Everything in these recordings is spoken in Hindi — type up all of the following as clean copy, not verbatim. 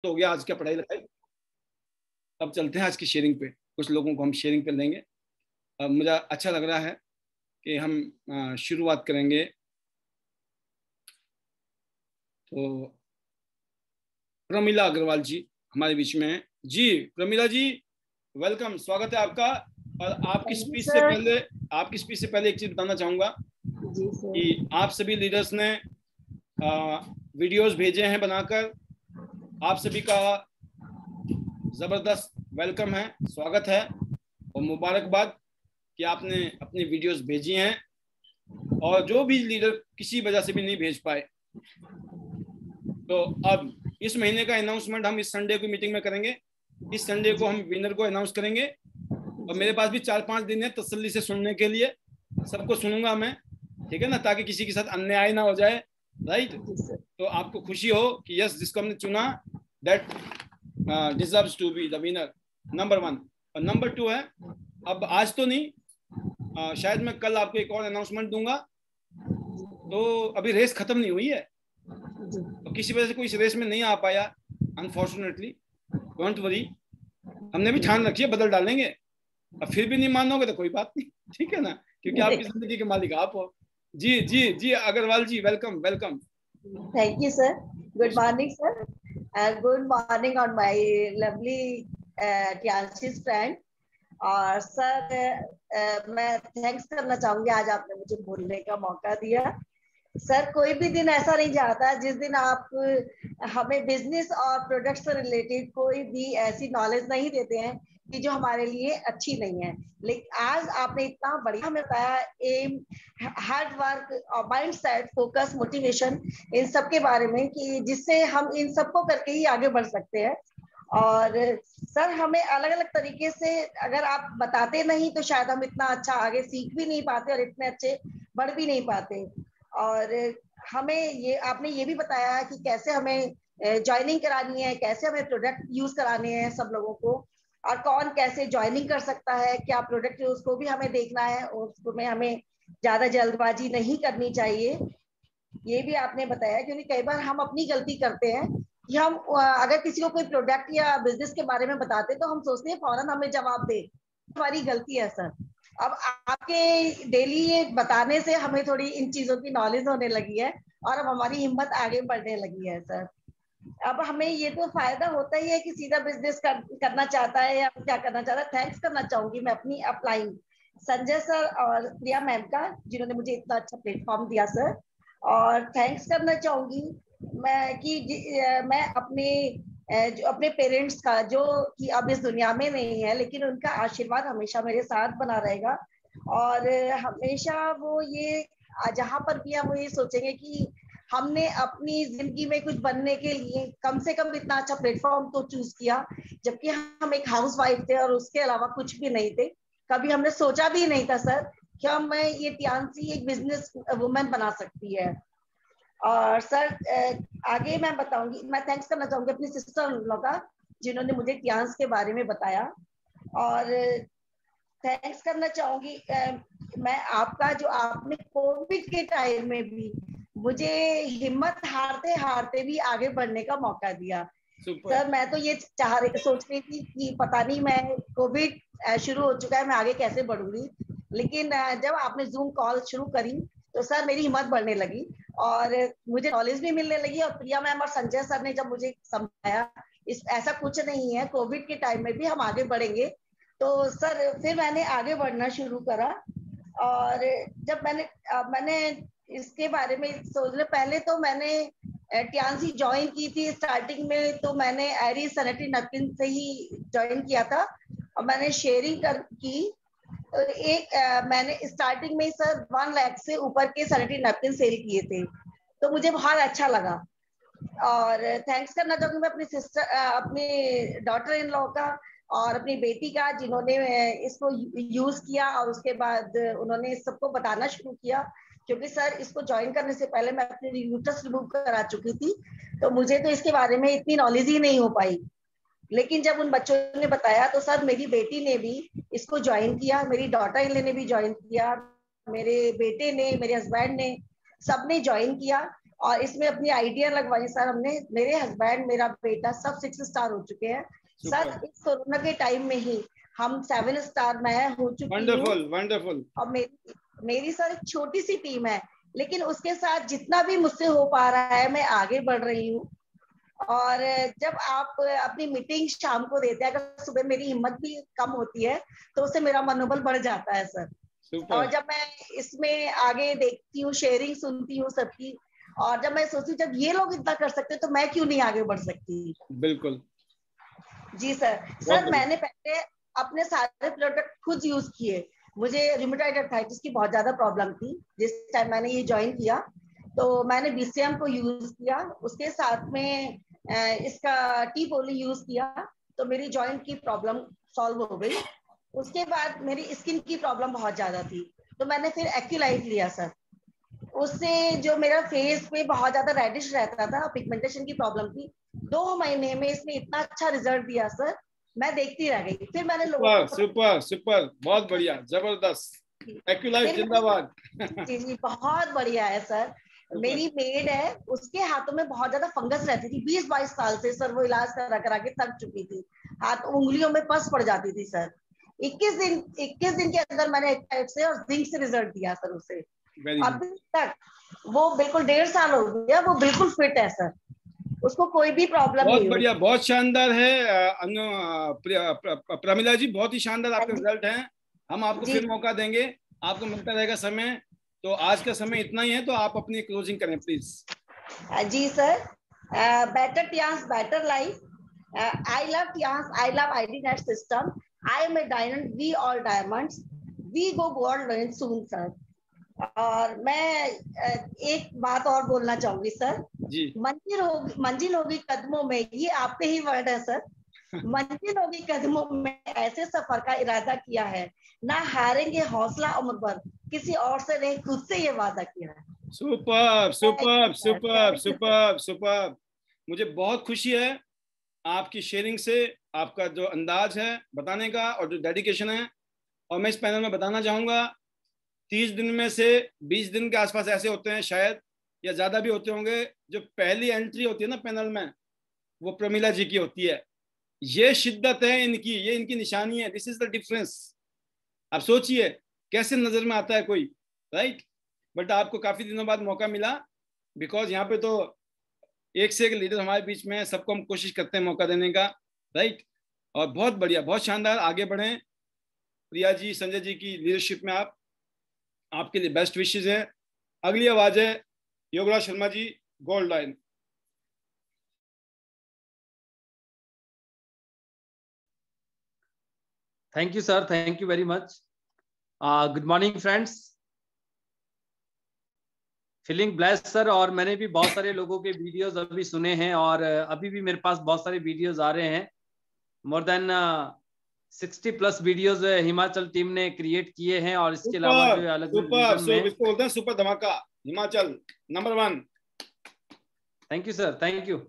तो हो गया आज का पढ़ाई लिखाई। अब चलते हैं आज की शेयरिंग पे, कुछ लोगों को हम शेयरिंग पे लेंगे। अब मुझे अच्छा लग रहा है कि हम शुरुआत करेंगे। तो प्रमिला अग्रवाल जी हमारे बीच में हैं। जी प्रमिला जी, वेलकम, स्वागत है आपका। और आपकी स्पीच से पहले एक चीज बताना चाहूंगा कि आप सभी लीडर्स ने वीडियोस भेजे हैं बनाकर। आप सभी का जबरदस्त वेलकम है, स्वागत है और मुबारकबाद कि आपने अपनी वीडियोस भेजी हैं। और जो भी लीडर किसी वजह से भी नहीं भेज पाए, तो अब इस महीने का अनाउंसमेंट हम इस संडे की मीटिंग में करेंगे। इस संडे को हम विनर को अनाउंस करेंगे और मेरे पास भी 4-5 दिन है तसल्ली से सुनने के लिए। सबको सुनूंगा मैं, ठीक है ना, ताकि किसी के साथ अन्याय ना हो जाए। राइट, तो आपको खुशी हो कि यस, जिसको हमने चुना that deserves to be the winner, number 1। और नंबर 2 है, अब आज तो नहीं, शायद मैं कल आपको एक और अनाउंसमेंट दूंगा। तो अभी रेस खत्म नहीं हुई है, तो किसी वजह से कोई इस रेस में नहीं आ पाया अनफॉर्चुनेटली, डोंट वरी, हमने भी ठान रखी है, बदल डालेंगे। अब फिर भी नहीं मानोगे तो कोई बात नहीं, ठीक है ना, क्योंकि आपकी जिंदगी के मालिक आप हो। जी जी जी Agarwal ji, welcome welcome. Thank you sir, good morning sir, and good morning on my lovely Tianshi's friend. और सर मैं थैंक्स करना चाहूंगी, आज आपने मुझे बोलने का मौका दिया। सर कोई भी दिन ऐसा नहीं जाता जिस दिन आप हमें बिजनेस और प्रोडक्ट से रिलेटेड कोई भी ऐसी नॉलेज नहीं देते हैं कि जो हमारे लिए अच्छी नहीं है। लेकिन आज आपने इतना बढ़िया हमें बताया, एम, हार्ड वर्क और माइंड सेट, फोकस, मोटिवेशन, इन सब के बारे में, कि जिससे हम इन सबको करके ही आगे बढ़ सकते हैं। और सर हमें अलग अलग तरीके से अगर आप बताते नहीं तो शायद हम इतना अच्छा आगे सीख भी नहीं पाते और इतने अच्छे बढ़ भी नहीं पाते। और हमें ये आपने ये भी बताया कि कैसे हमें ज्वाइनिंग करानी है, कैसे हमें प्रोडक्ट यूज कराने हैं सब लोगों को, और कौन कैसे ज्वाइनिंग कर सकता है, क्या प्रोडक्ट उसको भी हमें देखना है, उसमें हमें ज्यादा जल्दबाजी नहीं करनी चाहिए। ये भी आपने बताया, क्योंकि कई बार हम अपनी गलती करते हैं कि हम अगर किसी को कोई प्रोडक्ट या बिजनेस के बारे में बताते तो हम सोचते हैं फौरन हमें जवाब दे, हमारी गलती है सर। अब आपके डेली ये बताने से हमें थोड़ी इन चीजों की नॉलेज होने लगी है और अब हमारी हिम्मत आगे बढ़ने लगी है सर। अब हमें ये तो फायदा होता ही है कि सीधा बिजनेस करना चाहता है या क्या करना चाहता है। थैंक्स करना चाहूंगी मैं अपनी अपलाइन संजय सर और प्रिया मैम का, जिन्होंने मुझे इतना अच्छा प्लेटफॉर्म दिया सर। और थैंक्स करना चाहूंगी मैं कि मैं जो अपने पेरेंट्स का, जो कि अब इस दुनिया में नहीं है, लेकिन उनका आशीर्वाद हमेशा मेरे साथ बना रहेगा। और हमेशा वो ये जहां पर भी हम वो ये सोचेंगे कि हमने अपनी जिंदगी में कुछ बनने के लिए कम से कम इतना अच्छा प्लेटफॉर्म तो चूज किया, जबकि हम एक हाउस वाइफ थे और उसके अलावा कुछ भी नहीं थे। कभी हमने सोचा भी नहीं था सर कि हम ये टियांसी एक बिजनेस वुमेन बना सकती है। और सर आगे मैं बताऊंगी, मैं थैंक्स करना चाहूंगी अपनी सिस्टर इन लॉ का, जिन्होंने मुझे टियांस के बारे में बताया। और थैंक्स करना चाहूंगी मैं आपका, जो आपने कोविड के टाइम में भी मुझे हिम्मत हारते हारते भी आगे बढ़ने का मौका दिया। सर मैं तो ये सोच रही थी कि पता नहीं मैं कोविड शुरू हो चुका है, मैं आगे कैसे बढ़ूंगी, लेकिन जब आपने जूम कॉल शुरू करी तो सर मेरी हिम्मत बढ़ने लगी और मुझे नॉलेज भी मिलने लगी। और प्रिया मैम और संजय सर ने जब मुझे समझाया ऐसा कुछ नहीं है, कोविड के टाइम में भी हम आगे बढ़ेंगे, तो सर फिर मैंने आगे बढ़ना शुरू करा। और जब मैंने इसके बारे में सोचने, पहले तो मैंने टियांसी ज्वाइन की थी स्टार्टिंग में, तो मैंने एरी सैनिटरी नैपकिन से ही ज्वाइन किया था और मैंने शेयरिंग की। तो मैंने स्टार्टिंग में सर 1 लाख से ऊपर के सैनिटरी नैपकिन सेल किए थे, तो मुझे बहुत अच्छा लगा। और थैंक्स करना चाहूंगी मैं अपनी सिस्टर, अपनी डॉटर इन लॉ का और अपनी बेटी का, जिन्होंने इसको यूज किया और उसके बाद उन्होंने सबको बताना शुरू किया। क्योंकि सर इसको ज्वाइन करने से पहले मैं अपनी यूट्रस रिमूव करा चुकी थी, तो मुझे तो इसके बारे में इतनी नॉलेज ही नहीं हो पाई। लेकिन जब उन बच्चों ने बताया तो सर मेरी बेटी ने भी इसको ज्वाइन किया, मेरी डॉटर इन लॉ ने भी ज्वाइन किया, मेरे बेटे ने, मेरे हस्बैंड ने, सबने ज्वाइन किया। और इसमें अपनी आइडिया लगवाई सर हमने। मेरे हस्बैंड, मेरा बेटा सब 6 स्टार हो चुके हैं सर। इस कोरोना के टाइम में ही हम 7 स्टार मैं हो चुकी हूँ। Wonderful wonderful. और मेरी सर एक छोटी सी टीम है, लेकिन उसके साथ जितना भी मुझसे हो पा रहा है मैं आगे बढ़ रही हूँ। और जब आप अपनी मीटिंग शाम को देते हैं, अगर सुबह मेरी हिम्मत भी कम होती है तो उससे मेरा मनोबल बढ़ जाता है सर। और जब मैं इसमें आगे देखती हूँ, शेयरिंग सुनती हूँ सबकी, और जब मैं सोचती हूँ जब ये लोग इतना कर सकते तो मैं क्यों नहीं आगे बढ़ सकती। बिल्कुल जी सर। सर मैंने पहले अपने सारे प्रोडक्ट खुद यूज किए। मुझे रूमेटॉइड आर्थराइटिस की बहुत ज्यादा प्रॉब्लम थी जिस टाइम मैंने ये ज्वाइन किया, तो मैंने बीसीएम को यूज किया, उसके साथ में इसका टी पोली यूज किया, तो मेरी जॉइंट की प्रॉब्लम सॉल्व हो गई। उसके बाद मेरी स्किन की प्रॉब्लम बहुत ज्यादा थी, तो मैंने फिर एक्यूलाइट लिया सर। उससे जो मेरा फेस पे बहुत ज्यादा रेडिश रहता था, पिगमेंटेशन की प्रॉब्लम थी, 2 महीने में इसने इतना अच्छा रिजल्ट दिया सर, मैं देखती रह गई। फिर मैंने लोगों को सुपर सुपर, बहुत बढ़िया, जबरदस्त, एक्यूलाइट जिंदाबाद। जी जी बहुत बढ़िया है सर। मेरी मेड है, उसके हाथों में बहुत ज्यादा फंगस रहती थी 20-22 साल से सर, वो इलाज करा करा के थक चुकी थी, हाथ उंगलियों में पस पड़ जाती थी सर। 21 दिन के अंदर मैंने एक्यूलाइट से और जिंक से रिजल्ट दिया सर उसे। अभी तक वो बिल्कुल 1.5 साल हो गया, वो बिल्कुल फिट है सर, उसको कोई भी प्रॉब्लम नहीं। बहुत बढ़िया, बहुत शानदार है प्रमिला जी, बहुत ही शानदार आपके रिजल्ट हैं। हम आपको फिर मौका देंगे, आपको मिलता रहेगा समय। तो आज का समय इतना ही है, तो आप अपनी क्लोजिंग करें प्लीज। जी sir. Better Tiens better life, I love Tiens, I love IDNet system, I am a diamond, we all diamonds, we go gold very soon sir. और मैं एक बात और बोलना चाहूंगी सर जी। मंजिल होगी कदमों में, ये आपके ही वर्ड है सर। मंजिल होगी कदमों में, ऐसे सफर का इरादा किया है, ना हारेंगे हौसला उम्र भर, किसी और से नहीं खुद से ये वादा किया है। Super super super super super. मुझे बहुत खुशी है आपकी शेयरिंग से, आपका जो अंदाज है बताने का और जो डेडिकेशन है। और मैं इस पैनल में बताना चाहूंगा 30 दिन में से 20 दिन के आसपास ऐसे होते हैं शायद, या ज्यादा भी होते होंगे, जो पहली एंट्री होती है ना पैनल में, वो प्रमिला जी की होती है। ये शिद्दत है इनकी, ये इनकी निशानी है। This is the difference. आप सोचिए कैसे नजर में आता है कोई, राइट। बट आपको काफी दिनों बाद मौका मिला, बिकॉज यहाँ पे तो एक से एक लीडर हमारे बीच में है, सबको हम कोशिश करते हैं मौका देने का, राइट। और बहुत बढ़िया, बहुत शानदार, आगे बढ़ें। प्रिया जी, संजय जी की लीडरशिप में आपके लिए बेस्ट विशेष है। अगली आवाज है Yograj Sharma ji, gold line. Thank you sir, thank you very much. Good morning friends, feeling blessed sir. और मैंने भी बहुत सारे लोगों के वीडियोस अभी सुने हैं, और अभी भी मेरे पास बहुत सारे वीडियोस आ रहे हैं। More than 60+ videos Himachal team ने क्रिएट किए हैं, और इसके अलावा जो अलग अलग इसको बोलते हैं सुपर धमाका Himachal number 1। Thank you sir, thank you.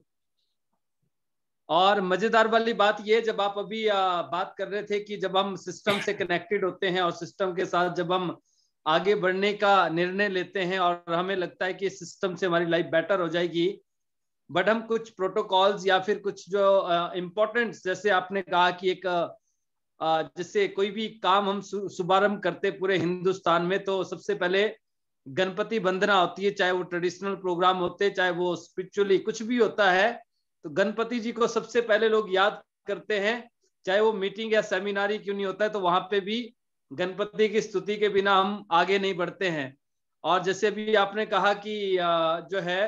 और मजेदार वाली बात ये, जब आप अभी बात कर रहे थे कि जब हम सिस्टम से कनेक्टेड होते हैं और सिस्टम के साथ जब हम आगे बढ़ने का निर्णय लेते हैं और हमें लगता है कि सिस्टम से हमारी लाइफ बेटर हो जाएगी, बट हम कुछ प्रोटोकॉल्स या फिर कुछ जो इम्पोर्टेंट, जैसे आपने कहा कि एक जैसे कोई भी काम हम शुभारंभ करते पूरे हिंदुस्तान में, तो सबसे पहले गणपति वंदना होती है, चाहे वो ट्रेडिशनल प्रोग्राम होते, चाहे वो स्पिरिचुअली कुछ भी होता है, तो गणपति जी को सबसे पहले लोग याद करते हैं। चाहे वो मीटिंग या सेमिनार ही क्यों नहीं होता है, तो वहां पे भी गणपति की स्तुति के बिना हम आगे नहीं बढ़ते हैं। और जैसे भी आपने कहा कि जो है,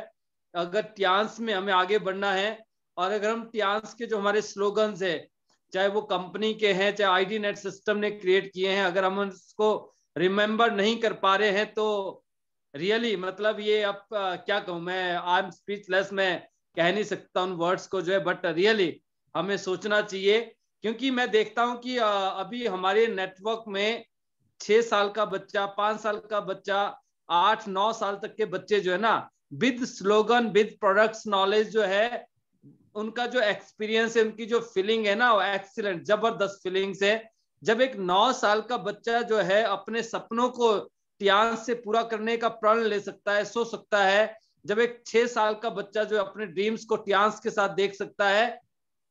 अगर टियांस में हमें आगे बढ़ना है, और अगर हम टियांस के जो हमारे स्लोगन्स है, चाहे वो कंपनी के हैं, चाहे आईडी नेट सिस्टम ने क्रिएट किए हैं, अगर हम उसको रिमेम्बर नहीं कर पा रहे हैं, तो रियली मतलब ये अब क्या कहूँ मैं, आई एम स्पीचलेस, मैं कह नहीं सकता उन वर्ड्स को जो है, बट रियली हमें सोचना चाहिए। क्योंकि मैं देखता हूं कि अभी हमारे नेटवर्क में 6 साल का बच्चा, 5 साल का बच्चा, 8-9 साल तक के बच्चे जो है ना, with slogan, with products knowledge जो है, उनका जो एक्सपीरियंस है, उनकी जो फीलिंग है ना, वो एक्सीलेंट, जबरदस्त फीलिंग्स है। जब एक 9 साल का बच्चा जो है अपने सपनों को टियांस से पूरा करने का प्रण ले सकता है, सोच सकता है जब एक 6 साल का बच्चा जो अपने ड्रीम्स को टियांस के साथ देख सकता है,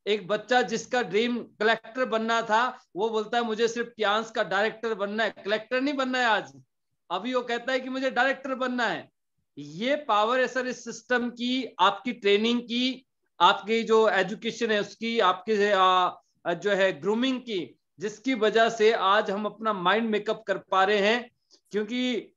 एक बच्चा जिसका ड्रीम कलेक्टर बनना था, वो बोलता है मुझे सिर्फ टियांस का डायरेक्टर बनना है, कलेक्टर नहीं बनना है आज, अभी वो कहता है कि मुझे डायरेक्टर बनना है। ये पावर है सर इस सिस्टम की, आपकी ट्रेनिंग की, आपकी जो एजुकेशन है उसकी, आपकी जो है ग्रूमिंग की, जिसकी वजह से आज हम अपना माइंड मेकअप कर पा रहे हैं। क्योंकि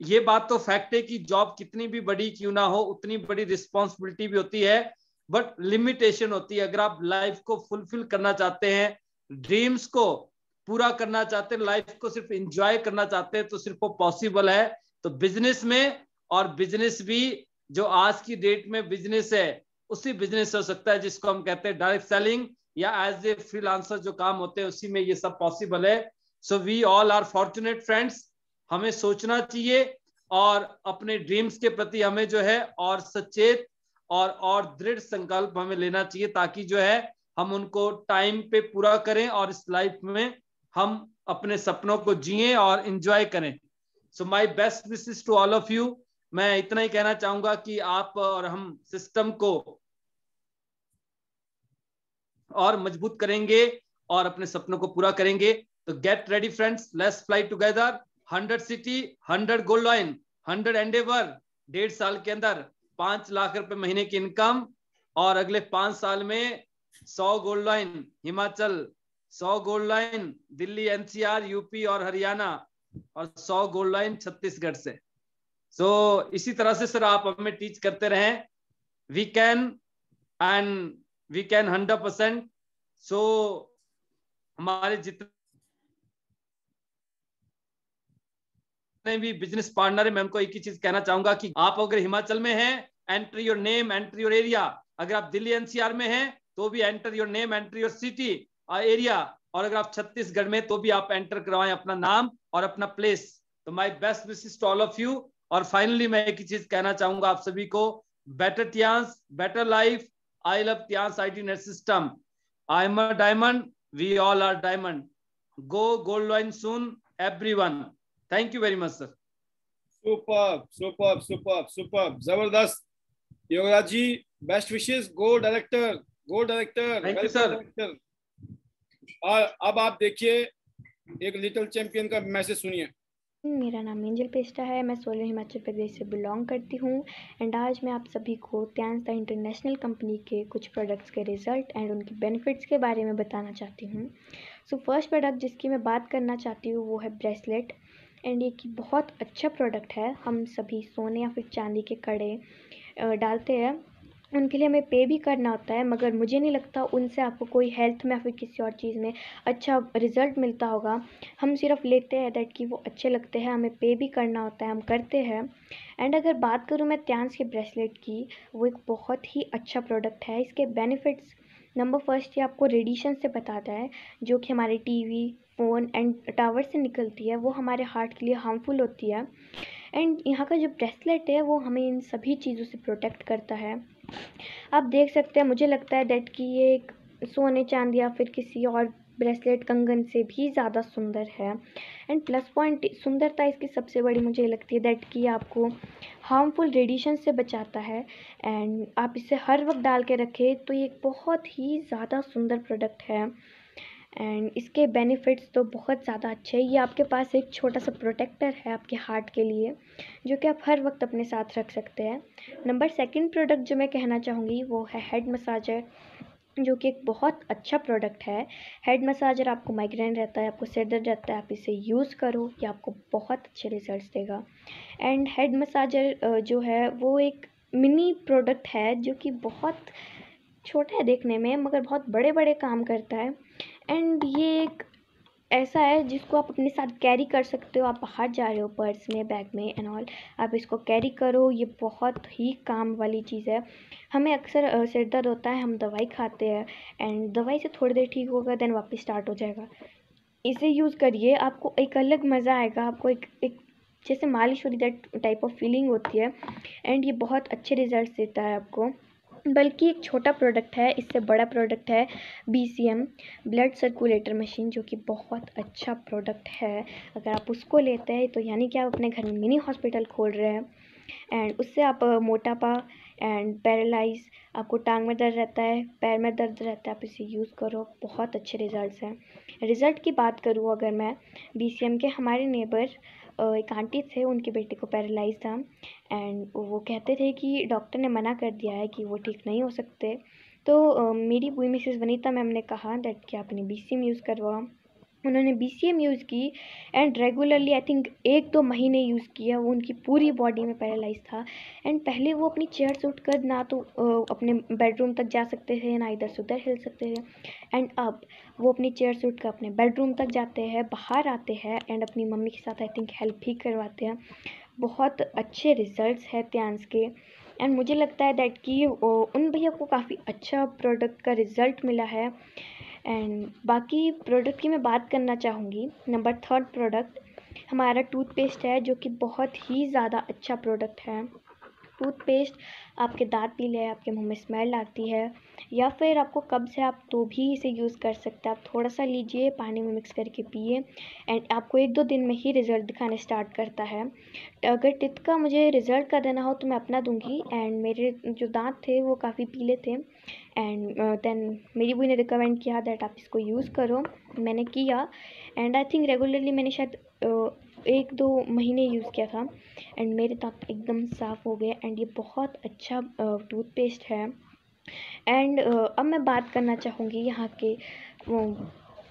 ये बात तो फैक्ट है कि जॉब कितनी भी बड़ी क्यों ना हो, उतनी बड़ी रिस्पॉन्सिबिलिटी भी होती है, बट लिमिटेशन होती है। अगर आप लाइफ को फुलफिल करना चाहते हैं, ड्रीम्स को पूरा करना चाहते हैं, लाइफ को सिर्फ एंजॉय करना चाहते हैं, तो सिर्फ वो पॉसिबल है तो बिजनेस में। और बिजनेस भी जो आज की डेट में बिजनेस है, उसी बिजनेस हो सकता है जिसको हम कहते हैं डायरेक्ट सेलिंग, या एज ए फ्रीलांसर जो काम होते हैं उसी में ये सब पॉसिबल है। So we all are fortunate friends. हमें सोचना चाहिए और अपने ड्रीम्स के प्रति हमें जो है और सचेत और दृढ़ संकल्प हमें लेना चाहिए, ताकि जो है हम उनको टाइम पे पूरा करें और इस लाइफ में हम अपने सपनों को जिएं और एंजॉय करें। So my best wishes to all of you. मैं इतना ही कहना चाहूंगा कि आप और हम सिस्टम को और मजबूत करेंगे और अपने सपनों को पूरा करेंगे। तो get ready friends, let's fly together. 100 city, 100 gold line, 100 Endeavour. 1.5 साल के अंदर 5 लाख रुपए महीने की इनकम, और अगले 5 साल में 100 gold line Himachal, 100 gold line Delhi NCR UP और हरियाणा, और 100 गोल्ड लाइन छत्तीसगढ़ से। सो इसी तरह से सर आप हमें टीच करते रहें। We can and we can 100%। So हमारे जितने भी बिजनेस पार्टनर है, मैं उनको एक ही चीज कहना चाहूंगा कि आप अगर हिमाचल में हैं, enter your name, enter your area. अगर आप दिल्ली एनसीआर में हैं तो भी enter your name, enter your city area. और अगर आप छत्तीसगढ़ में तो भी आप एंटर करवाएं अपना नाम और अपना प्लेस। तो my best wishes to all of you. और फाइनली मैं एक ही चीज कहना चाहूंगा आप सभी को, better Tiens, better life. I love Tiens IDNet system. I am a diamond, we all are diamond. Go gold line soon everyone. Thank you very much sir. Super super super super, जबरदस्त Yograj ji. Best wishes, go director, go director, thank you welcome sir. Director. और अब आप देखिए एक लिटिल चैंपियन का मैसेज सुनिए। मेरा नाम एंजल पेस्टा है, मैं सोलन हिमाचल प्रदेश से बिलोंग करती हूँ। एंड आज मैं आप सभी को टियांस द इंटरनेशनल कंपनी के कुछ प्रोडक्ट्स के रिजल्ट एंड उनके बेनिफिट्स के बारे में बताना चाहती हूँ। सो फर्स्ट प्रोडक्ट जिसकी मैं बात करना चाहती हूँ वो है ब्रेसलेट। एंड ये कि बहुत अच्छा प्रोडक्ट है। हम सभी सोने या फिर चांदी के कड़े डालते हैं, उनके लिए हमें पे भी करना होता है, मगर मुझे नहीं लगता उनसे आपको कोई हेल्थ में या फिर किसी और चीज़ में अच्छा रिजल्ट मिलता होगा। हम सिर्फ लेते हैं दैट कि वो अच्छे लगते हैं, हमें पे भी करना होता है, हम करते हैं। एंड अगर बात करूँ मैं टियांस के ब्रेसलेट की, वो एक बहुत ही अच्छा प्रोडक्ट है। इसके बेनिफिट्स, नंबर फर्स्ट ये आपको रेडिएशन से बताता है, जो कि हमारे टीवी, फ़ोन एंड टावर से निकलती है, वो हमारे हार्ट के लिए हार्मफुल होती है। एंड यहाँ का जो ब्रेसलेट है वो हमें इन सभी चीज़ों से प्रोटेक्ट करता है। आप देख सकते हैं, मुझे लगता है दैट कि ये एक सोने चांदी या फिर किसी और ब्रेसलेट कंगन से भी ज़्यादा सुंदर है। एंड प्लस पॉइंट सुंदरता इसकी सबसे बड़ी मुझे लगती है दैट कि आपको हार्मफुल रेडिएशन से बचाता है। एंड आप इसे हर वक्त डाल के रखें तो ये एक बहुत ही ज़्यादा सुंदर प्रोडक्ट है। एंड इसके बेनिफिट्स तो बहुत ज़्यादा अच्छे हैं। ये आपके पास एक छोटा सा प्रोटेक्टर है आपके हार्ट के लिए, जो कि आप हर वक्त अपने साथ रख सकते हैं। नंबर सेकंड प्रोडक्ट जो मैं कहना चाहूँगी वो है हेड मसाजर, जो कि एक बहुत अच्छा प्रोडक्ट है। हेड मसाजर, आपको माइग्रेन रहता है, आपको सिर दर्द रहता है, आप इसे यूज़ करो, ये आपको बहुत अच्छे रिजल्ट्स देगा। एंड हेड मसाजर जो है वो एक मिनी प्रोडक्ट है जो कि बहुत छोटा है देखने में, मगर बहुत बड़े बड़े काम करता है। एंड ये एक ऐसा है जिसको आप अपने साथ कैरी कर सकते हो। आप बाहर जा रहे हो पर्स में, बैग में एंड ऑल, आप इसको कैरी करो, ये बहुत ही काम वाली चीज़ है। हमें अक्सर सिर दर्द होता है, हम दवाई खाते हैं एंड दवाई से थोड़ी देर ठीक होगा, देन वापस स्टार्ट हो जाएगा। इसे यूज़ करिए, आपको एक अलग मज़ा आएगा, आपको एक जैसे मालिश वाली दैट टाइप ऑफ फीलिंग होती है। एंड ये बहुत अच्छे रिजल्ट देता है आपको। बल्कि एक छोटा प्रोडक्ट है, इससे बड़ा प्रोडक्ट है BCM, ब्लड सर्कुलेटर मशीन, जो कि बहुत अच्छा प्रोडक्ट है। अगर आप उसको लेते हैं तो यानी कि आप अपने घर में मिनी हॉस्पिटल खोल रहे हैं। एंड उससे आप मोटापा एंड पैरालाइज, आपको टांग में दर्द रहता है, पैर में दर्द रहता है, आप इसे यूज़ करो, बहुत अच्छे रिजल्ट्स हैं। रिज़ल्ट की बात करूँ अगर मैं, BCM के हमारे नेबर एक आंटी थे, उनके बेटे को पैरालाइज था एंड वो कहते थे कि डॉक्टर ने मना कर दिया है कि वो ठीक नहीं हो सकते। तो मेरी बुई मिसेस वनीता मैम ने कहा दैट कि आपने BCM यूज़ करवाओ। उन्होंने BCM यूज़ की एंड रेगुलरली आई थिंक 1-2 महीने यूज़ किया। वो उनकी पूरी बॉडी में पैरालाइज था एंड पहले वो अपनी चेयर से उठकर ना तो अपने बेडरूम तक जा सकते थे, ना इधर से उधर हिल सकते थे एंड अब वो अपनी चेयर से उठकर अपने बेडरूम तक जाते हैं, बाहर आते हैं एंड अपनी मम्मी के साथ आई थिंक हेल्प भी करवाते हैं। बहुत अच्छे रिजल्ट्स हैं त्यांस के एंड मुझे लगता है दैट कि उन भैया को काफ़ी अच्छा प्रोडक्ट का रिज़ल्ट मिला है। एंड बाकी प्रोडक्ट की मैं बात करना चाहूँगी। नंबर 3 प्रोडक्ट हमारा टूथपेस्ट है, जो कि बहुत ही ज़्यादा अच्छा प्रोडक्ट है। टूथपेस्ट आपके दांत पीले है, आपके मुंह में स्मेल आती है या फिर आपको कब्ज़ है, आप तो भी इसे यूज़ कर सकते हैं। आप थोड़ा सा लीजिए, पानी में मिक्स करके पिए एंड आपको 1-2 दिन में ही रिज़ल्ट दिखाने स्टार्ट करता है। अगर टिथ का मुझे रिज़ल्ट का देना हो तो मैं अपना दूंगी एंड मेरे जो दांत थे वो काफ़ी पीले थे एंड देन मेरी बुई ने रिकमेंड किया दैट आप इसको यूज़ करो। मैंने किया एंड आई थिंक रेगुलरली मैंने शायद 1-2 महीने यूज़ किया था एंड मेरे दांत एकदम साफ़ हो गए एंड ये बहुत अच्छा टूथपेस्ट है। एंड अब मैं बात करना चाहूँगी यहाँ के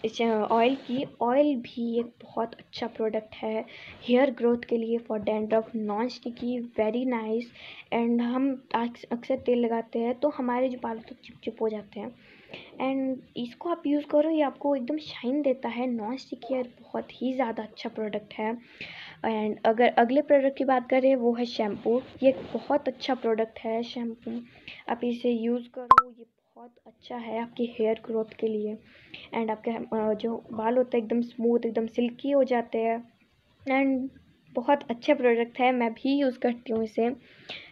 ऑयल की। ऑयल भी एक बहुत अच्छा प्रोडक्ट है हेयर ग्रोथ के लिए, for dandruff, non sticky, very nice. And हम अक्सर तेल लगाते हैं तो हमारे जो बाल तो चिप हो जाते हैं एंड इसको आप यूज़ करो, ये आपको एकदम शाइन देता है। नॉन स्टिकी और बहुत ही ज़्यादा अच्छा प्रोडक्ट है। एंड अगर अगले प्रोडक्ट की बात करें वो है शैम्पू। ये एक बहुत अच्छा प्रोडक्ट है शैम्पू, आप इसे यूज़ करो, ये बहुत अच्छा है आपकी हेयर ग्रोथ के लिए एंड आपके जो बाल होते हैं एकदम स्मूथ, एकदम सिल्की हो जाते हैं एंड बहुत अच्छा प्रोडक्ट है, मैं भी यूज़ करती हूँ इसे।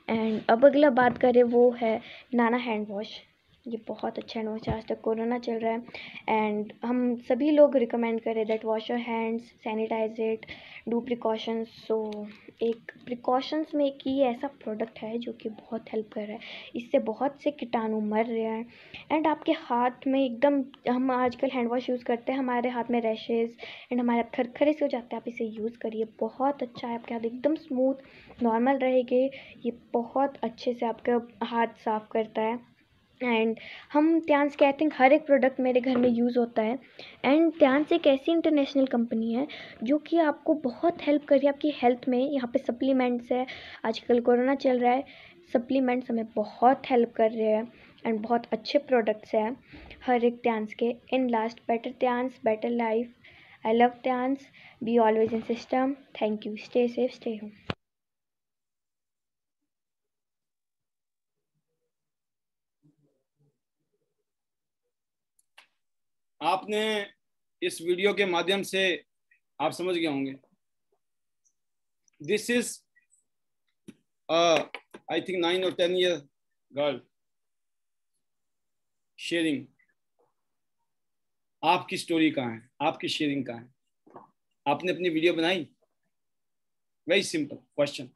एंड अब अगला बात करें वो है नाना हैंड वॉश। ये बहुत अच्छा हैंड वॉश है, आज तक कोरोना चल रहा है एंड हम सभी लोग रिकमेंड करें that wash your hands, sanitize it, do precautions. So एक प्रिकॉशंस में एक ही ऐसा प्रोडक्ट है जो कि बहुत हेल्प कर रहा है, इससे बहुत से कीटाणु मर रहे हैं एंड आपके हाथ में एकदम, हम आजकल हैंड वॉश यूज़ करते हैं, हमारे हाथ में रैशेज़ एंड हमारे हाथ खरखरे से हो जाते हैं, आप इसे यूज़ करिए, बहुत अच्छा है, आपके हाथ एकदम स्मूथ नॉर्मल रहेंगे। ये बहुत अच्छे से आपका हाथ साफ़ करता है एंड हम त्यांस के आई थिंक हर एक प्रोडक्ट मेरे घर में यूज़ होता है एंड त्यांस एक ऐसी इंटरनेशनल कंपनी है जो कि आपको बहुत हेल्प कर रही है आपकी हेल्थ में। यहाँ पे सप्लीमेंट्स है, आजकल कोरोना चल रहा है, सप्लीमेंट्स हमें बहुत हेल्प कर रहे हैं एंड बहुत अच्छे प्रोडक्ट्स हैं हर एक त्यांस के। In last, better Tiens, better life. I love Tiens, be always in system. Thank you, stay safe, stay home. आपने इस वीडियो के माध्यम से आप समझ गए होंगे, this is I think 9 or 10 year girl sharing. आपकी स्टोरी कहाँ है, आपकी शेयरिंग कहाँ है? आपने अपनी वीडियो बनाई? वेरी सिंपल क्वेश्चन,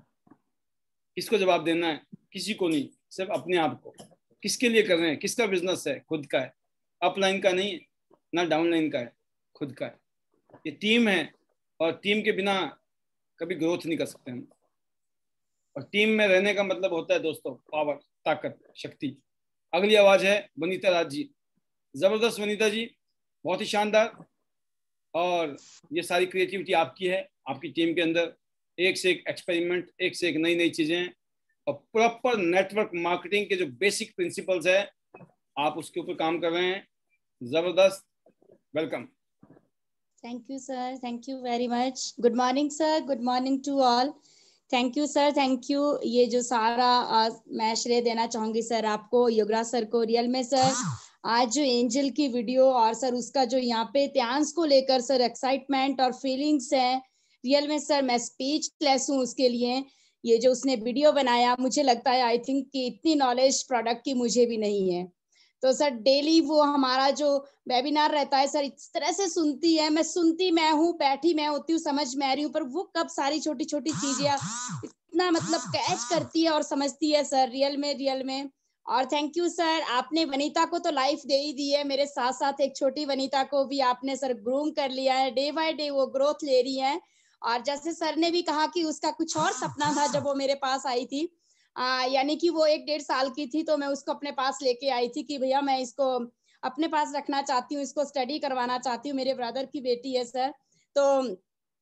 किसको जवाब देना है? किसी को नहीं, सिर्फ अपने आप को। किसके लिए कर रहे हैं? किसका बिजनेस है? खुद का है, अपलाइन का नहीं है, ना डाउनलाइन का है, खुद का है। ये टीम है और टीम के बिना कभी ग्रोथ नहीं कर सकते हम। और टीम में रहने का मतलब होता है दोस्तों पावर, ताकत, शक्ति। अगली आवाज है वनीता राज जी। जबरदस्त वनीता जी, बहुत ही शानदार। और ये सारी क्रिएटिविटी आपकी है, आपकी टीम के अंदर एक से एक एक्सपेरिमेंट, एक से एक नई नई चीजें और प्रॉपर नेटवर्क मार्केटिंग के जो बेसिक प्रिंसिपल्स है आप उसके ऊपर काम कर रहे हैं। जबरदस्त, welcome. Thank you, sir. Thank you very much. Good morning, sir. Good morning to all. Thank you sir, thank you. ये जो सारा मैं श्रेय देना चाहूंगी सर आपको, योगराज सर को। रियल में सर आज जो एंजल की वीडियो और सर उसका जो यहाँ पे त्यांस को लेकर सर एक्साइटमेंट और फीलिंग्स है, रियल में सर मैं स्पीचलेस हूँ उसके लिए। ये जो उसने वीडियो बनाया, मुझे लगता है आई थिंक कि इतनी नॉलेज प्रोडक्ट की मुझे भी नहीं है। तो सर डेली वो हमारा जो वेबिनार रहता है सर इस तरह से सुनती है, मैं सुनती मैं हूँ, बैठी मैं होती हूँ, समझ मैं रही हूँ, पर वो कब सारी छोटी छोटी चीजें इतना मतलब कैच करती है और समझती है सर, रियल में। और थैंक यू सर, आपने वनीता को तो लाइफ दे ही दी है, मेरे साथ साथ एक छोटी वनीता को भी आपने सर ग्रूम कर लिया है, डे बाय डे वो ग्रोथ ले रही है। और जैसे सर ने भी कहा कि उसका कुछ और सपना था जब वो मेरे पास आई थी, यानी कि वो 1-1.5 साल की थी, तो मैं उसको अपने पास लेके आई थी कि भैया मैं इसको अपने पास रखना चाहती हूँ, इसको स्टडी करवाना चाहती हूँ, मेरे ब्रदर की बेटी है सर। तो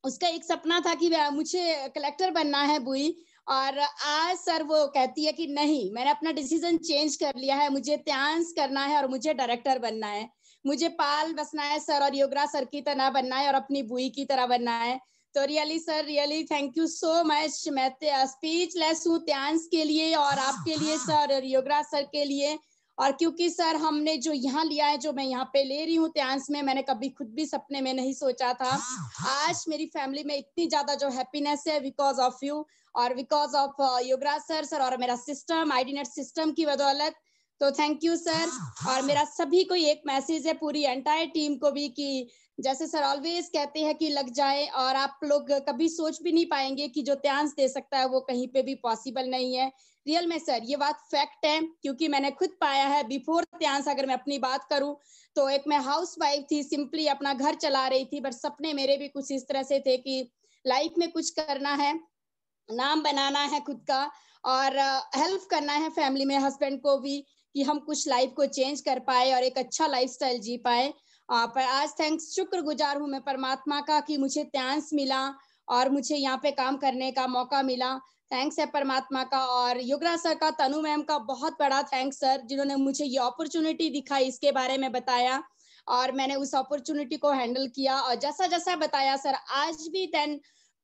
उसका एक सपना था कि मुझे कलेक्टर बनना है बुई, और आज सर वो कहती है कि नहीं, मैंने अपना डिसीजन चेंज कर लिया है, मुझे त्यांस करना है और मुझे डायरेक्टर बनना है, मुझे पाल बसना है सर और योगराज सर की तरह बनना है और अपनी बुई की तरह बनना है। तो really sir, really thank you so much. मैं स्पीचलेस हूँ त्यांस के लिए और आपके लिए सर और योगराज सर के लिए। और क्योंकि सर हमने जो यहाँ लिया है, जो मैं यहाँ पे ले रही हूँ त्यांस में, मैंने कभी खुद भी सपने में नहीं सोचा था। आज मेरी फैमिली में इतनी ज्यादा जो हैप्पीनेस है बिकॉज ऑफ यू और बिकॉज ऑफ योगराज सर और मेरा सिस्टम, आईडीनेट सिस्टम की बदौलत। तो थैंक यू सर। और मेरा सभी को एक मैसेज है, पूरी एंटायर टीम को भी, कि जैसे सर ऑलवेज कहते हैं कि लग जाए, और आप लोग कभी सोच भी नहीं पाएंगे कि जो त्यांस दे सकता है वो कहीं पे भी पॉसिबल नहीं है। रियल में सर ये बात फैक्ट है, क्योंकि मैंने खुद पाया है। बिफोर त्यांस अगर मैं अपनी बात करूं तो एक मैं हाउस वाइफ थी, सिंपली अपना घर चला रही थी, बट सपने मेरे भी कुछ इस तरह से थे कि लाइफ में कुछ करना है, नाम बनाना है खुद का, और हेल्प करना है फैमिली में, हस्बैंड को भी, कि हम कुछ लाइफ को चेंज कर पाए और एक अच्छा लाइफस्टाइल जी पाए। पर आज थैंक्स, शुक्रगुजार हूँ मैं परमात्मा का कि मुझे त्यांस मिला और मुझे यहाँ पे काम करने का मौका मिला। थैंक्स है परमात्मा का। और योगराज सर का, तनु मैम का बहुत बड़ा थैंक्स सर, जिन्होंने मुझे ये अपॉर्चुनिटी दिखाई, इसके बारे में बताया और मैंने उस अपॉर्चुनिटी को हैंडल किया। और जैसा जैसा बताया सर, आज भी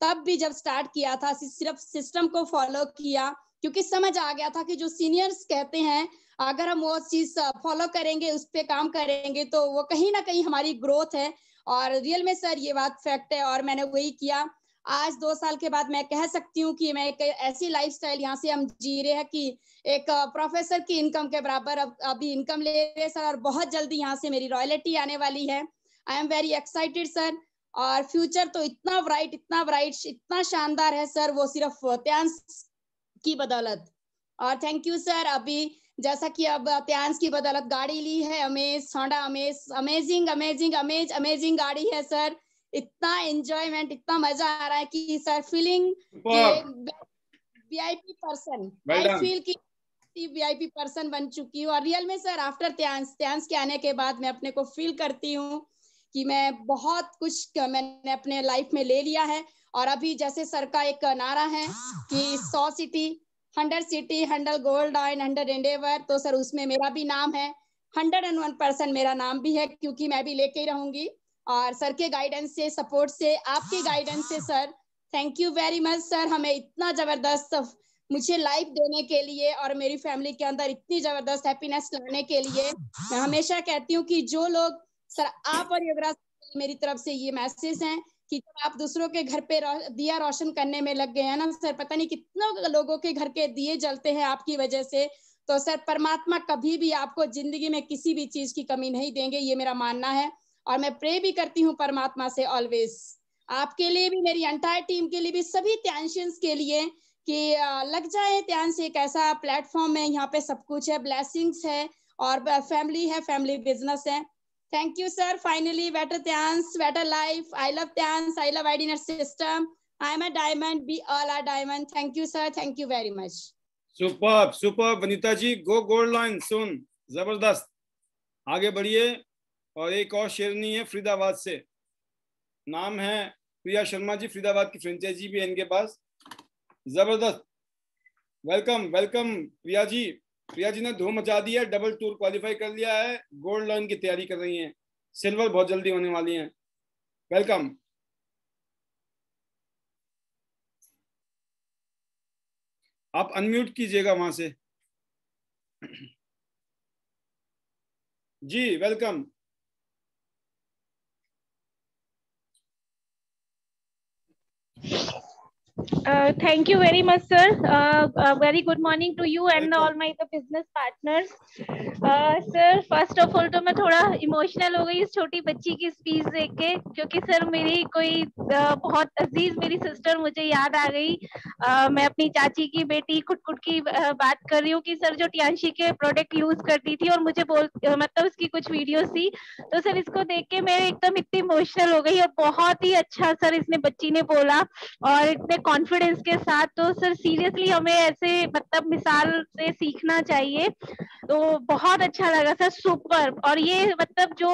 तब भी जब स्टार्ट किया था सिर्फ सिस्टम को फॉलो किया, क्योंकि समझ आ गया था कि जो सीनियर्स कहते हैं अगर हम वो चीज फॉलो करेंगे, उस पर काम करेंगे, तो वो कहीं ना कहीं हमारी ग्रोथ है। और रियल में सर ये बात फैक्ट है और मैंने वही किया। आज 2 साल के बाद मैं कह सकती हूँ कि मैं एक ऐसी लाइफस्टाइल यहाँ से हम जी रहे हैं कि एक प्रोफेसर की इनकम के बराबर अभी इनकम ले रहे सर, और बहुत जल्दी यहाँ से मेरी रॉयल्टी आने वाली है। I am very excited sir. और फ्यूचर तो इतना ब्राइट, इतना शानदार है सर, वो सिर्फ त्यांस की बदौलत। और थैंक यू सर। अभी जैसा कि अब त्यांस की बदौलत गाड़ी ली है, अमेज, होंडा अमेज, अमेजिंग गाड़ी है सर। इतना एंजॉयमेंट, इतना मजा आ रहा है कि sir feeling VIP person, I feel कि वीआईपी पर्सन बन चुकी हूँ। और रियल में सर आफ्टर त्यांस के आने के बाद मैं अपने को फील करती हूँ कि मैं बहुत कुछ मैंने अपने लाइफ में ले लिया है। और अभी जैसे सर का एक नारा है कि 100 सिटी 100 सिटी 100 गोल्ड और 100 एंडेवर, तो सर उसमें मेरा भी नाम है, 101% मेरा नाम भी है, क्योंकि मैं भी लेके ही रहूंगी। और सर के गाइडेंस से, सपोर्ट से, आपके गाइडेंस से sir, thank you very much sir, हमें इतना जबरदस्त मुझे लाइफ देने के लिए और मेरी फैमिली के अंदर इतनी जबरदस्त हैप्पीनेस लाने के लिए। मैं हमेशा कहती हूँ कि जो लोग सर, आप और योगराज, मेरी तरफ से ये मैसेज है कि जब आप दूसरों के घर पे दिया रोशन करने में लग गए हैं ना सर, पता नहीं कितने लोगों के घर के दिए जलते हैं आपकी वजह से। तो सर परमात्मा कभी भी आपको जिंदगी में किसी भी चीज की कमी नहीं देंगे, ये मेरा मानना है। और मैं प्रे भी करती हूँ परमात्मा से ऑलवेज, आपके लिए भी, मेरी एंटायर टीम के लिए भी, सभी त्यांशियंस के लिए, कि लग जाए त्यांश एक ऐसा प्लेटफॉर्म है, यहाँ पे सब कुछ है, ब्लेसिंग्स है और फैमिली है, फैमिली बिजनेस है। Thank you, sir. Finally, better Tyans, better life. I love Tyans. I love IDNet system. I'm a diamond. We all are diamond. Thank you, sir. Thank you very much. Super super Vanita ji, go gold line, soon जबरदस्त, आगे बढ़िए। और एक और शेरनी है फरीदाबाद से, नाम है प्रिया शर्मा जी, फरीदाबाद की फ्रेंचाइजी भी है इनके पास, जबरदस्त। Welcome welcome Priya ji. प्रिया जी ने धूम मचा दी है, डबल टूर क्वालिफाई कर लिया है, गोल्ड लाइन की तैयारी कर रही हैं, सिल्वर बहुत जल्दी होने वाली हैं। वेलकम। आप अनम्यूट कीजिएगा वहां से जी। Welcome. Thank you very much, sir. Very good morning to you and all my business partners. Sir first of all तो मैं थोड़ा इमोशनल हो गई इस छोटी बच्ची की स्पीच देख के, क्योंकि सर मेरी कोई बहुत अजीज मेरी सिस्टर मुझे याद आ गई। मैं अपनी चाची की बेटी कुटकुट की बात कर रही हूँ कि सर जो टियांशी के प्रोडक्ट यूज करती थी और मुझे मतलब उसकी कुछ वीडियोस थी, तो सर इसको देख के मैं एकदम इतनी इमोशनल हो गई और बहुत ही अच्छा सर इसने बच्ची ने बोला और इतने कॉन्फिडेंस के साथ। तो सर सीरियसली हमें ऐसे मतलब मिसाल से सीखना चाहिए, तो बहुत अच्छा लगा सर, सुपर। और ये मतलब जो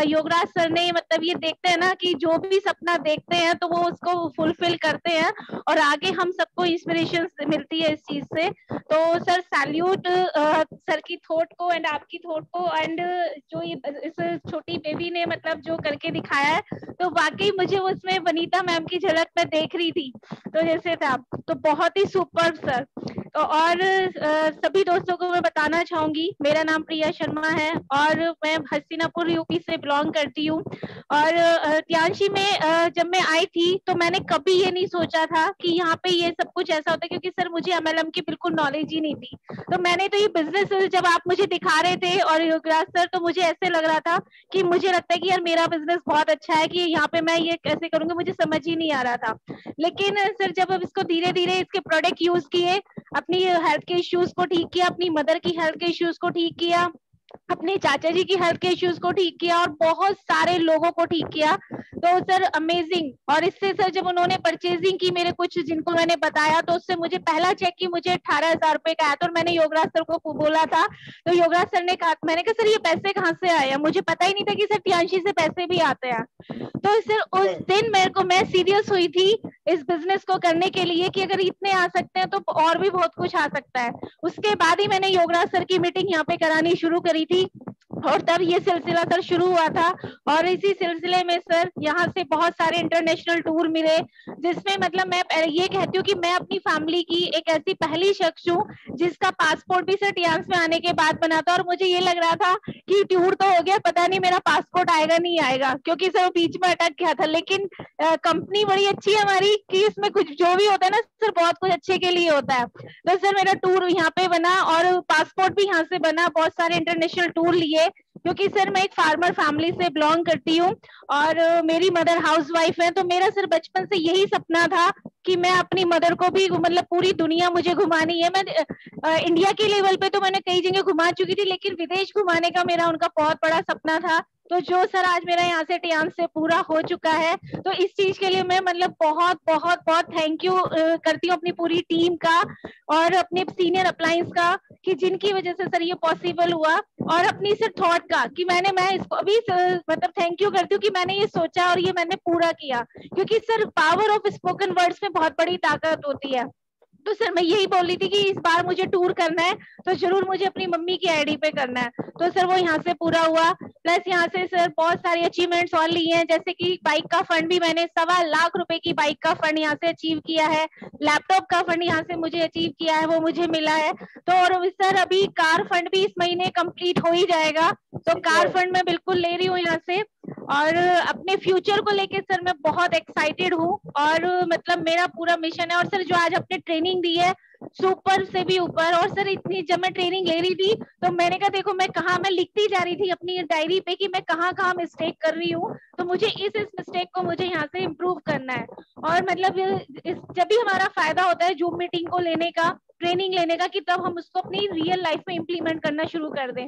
योगराज सर ने मतलब ये देखते हैं ना कि जो भी सपना देखते हैं तो वो उसको फुलफिल करते हैं और आगे हम सबको इंस्पिरेशन मिलती है इस चीज से। तो सर सैल्यूट सर की थॉट को एंड आपकी थॉट को, एंड जो ये इस छोटी बेबी ने मतलब जो करके दिखाया है, तो वाकई मुझे उसमें वनीता मैम की झलक मैं देख रही थी, तो जैसे था, तो बहुत ही सुपर सर। तो और सभी दोस्तों को मैं बताना चाहूंगी, मेरा नाम प्रिया शर्मा है और मैं हस्तिनापुर यूपी से बिलोंग करती हूँ। और टियांशी में जब मैं आई थी तो मैंने कभी ये नहीं सोचा था कि यहाँ पे ये सब कुछ ऐसा होता है, क्योंकि सर मुझे MLM की बिल्कुल नॉलेज ही नहीं थी। तो मैंने तो ये बिजनेस जब आप मुझे दिखा रहे थे और योगराज सर, तो मुझे ऐसे लग रहा था कि मुझे लगता है कि यार मेरा बिजनेस बहुत अच्छा है कि यहाँ पे मैं ये कैसे करूंगी, मुझे समझ ही नहीं आ रहा था। लेकिन सर जब अब इसको धीरे धीरे इसके प्रोडक्ट यूज किए, अपनी हेल्थ के इश्यूज को ठीक किया, अपनी मदर की हेल्थ के इश्यूज को ठीक किया, अपने चाचा जी की हेल्थ के इश्यूज को ठीक किया और बहुत सारे लोगों को ठीक किया, तो सर अमेजिंग। और इससे सर जब उन्होंने परचेजिंग की मेरे कुछ जिनको मैंने बताया, तो उससे मुझे पहला चेक की मुझे 18,000 रुपए का आया था और मैंने योगराज सर को बोला था, तो योगराज सर ने कहा, मैंने कहा सर ये पैसे कहाँ से आए हैं, मुझे पता ही नहीं था कि सर टियांशी से पैसे भी आते हैं। तो सर उस दिन मैं सीरियस हुई थी इस बिजनेस को करने के लिए कि अगर इतने आ सकते हैं तो और भी बहुत कुछ आ सकता है। उसके बाद ही मैंने योगराज सर की मीटिंग यहाँ पे करानी शुरू करी थी और तब ये सिलसिला सर शुरू हुआ था। और इसी सिलसिले में सर यहाँ से बहुत सारे इंटरनेशनल टूर मिले, जिसमें मतलब मैं ये कहती हूँ कि मैं अपनी फैमिली की एक ऐसी पहली शख्स हूँ जिसका पासपोर्ट भी सर टियांस में आने के बाद बना था। और मुझे ये लग रहा था कि टूर तो हो गया, पता नहीं मेरा पासपोर्ट आएगा नहीं आएगा, क्योंकि सर वो बीच में अटक गया था। लेकिन कंपनी बड़ी अच्छी है हमारी कि इसमें कुछ जो भी होता है ना सर, बहुत कुछ अच्छे के लिए होता है। तो सर मेरा टूर यहाँ पे बना और पासपोर्ट भी यहाँ से बना, बहुत सारे इंटरनेशनल टूर लिए, क्योंकि सर मैं एक फार्मर फैमिली से बिलोंग करती हूँ और मेरी मदर हाउसवाइफ है। तो मेरा सर बचपन से यही सपना था कि मैं अपनी मदर को भी मतलब पूरी दुनिया मुझे घुमानी है। मैं इंडिया के लेवल पे तो मैंने कई जगह घुमा चुकी थी, लेकिन विदेश घुमाने का मेरा उनका बहुत बड़ा सपना था, तो जो सर आज मेरा यहाँ से टियांस से पूरा हो चुका है। तो इस चीज के लिए मैं मतलब बहुत बहुत बहुत थैंक यू करती हूँ अपनी पूरी टीम का और अपने सीनियर अप्लायंस का, कि जिनकी वजह से सर ये पॉसिबल हुआ। और अपनी सर थॉट का कि मैं इसको अभी मतलब थैंक यू करती हूँ कि मैंने ये सोचा और ये मैंने पूरा किया, क्योंकि sir power of spoken words में बहुत बड़ी ताकत होती है। तो सर मैं यही बोल रही थी कि इस बार मुझे टूर करना है तो जरूर मुझे अपनी मम्मी की आईडी पे करना है, तो सर वो यहाँ से पूरा हुआ। प्लस यहाँ से सर बहुत सारी अचीवमेंट्स और ली हैं, जैसे कि बाइक का फंड भी मैंने 1.25 लाख रुपए की बाइक का फंड यहाँ से अचीव किया है, लैपटॉप का फंड यहाँ से मुझे अचीव किया है, वो मुझे मिला है। तो और सर अभी कार फंड भी इस महीने कंप्लीट हो ही जाएगा, तो कार फंड मैं बिल्कुल ले रही हूँ यहाँ से। और अपने फ्यूचर को लेके सर मैं बहुत एक्साइटेड हूँ और मतलब मेरा पूरा मिशन है। और सर जो आज अपने ट्रेनिंग दी है सुपर से भी ऊपर। और सर इतनी जब मैं ट्रेनिंग ले रही थी तो मैंने कहा देखो मैं लिखती जा रही थी अपनी डायरी पे कि मैं कहाँ मिस्टेक कर रही हूँ, तो मुझे इस मिस्टेक को मुझे यहाँ से इम्प्रूव करना है। और मतलब जब भी हमारा फायदा होता है जूम मीटिंग को लेने का, ट्रेनिंग लेने का, कि तब हम उसको अपनी रियल लाइफ में इम्प्लीमेंट करना शुरू कर दें।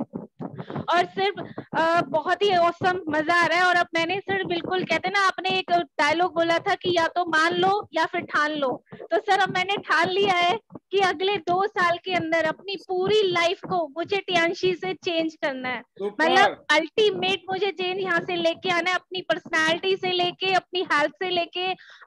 और सिर्फ बहुत ही औसम मजा आ रहा है। और अब मैंने सर बिल्कुल कहते हैं ना, आपने एक डायलॉग बोला था कि या तो मान लो या फिर ठान लो, तो सर अब मैंने ठान लिया है कि अगले 2 साल के अंदर अपनी पूरी लाइफ को मुझे टियांशी से चेंज करना है। मतलब अल्टीमेट मुझे चेंज यहाँ से लेके आना है, अपनी पर्सनालिटी से लेके, अपनी हेल्थ से लेके,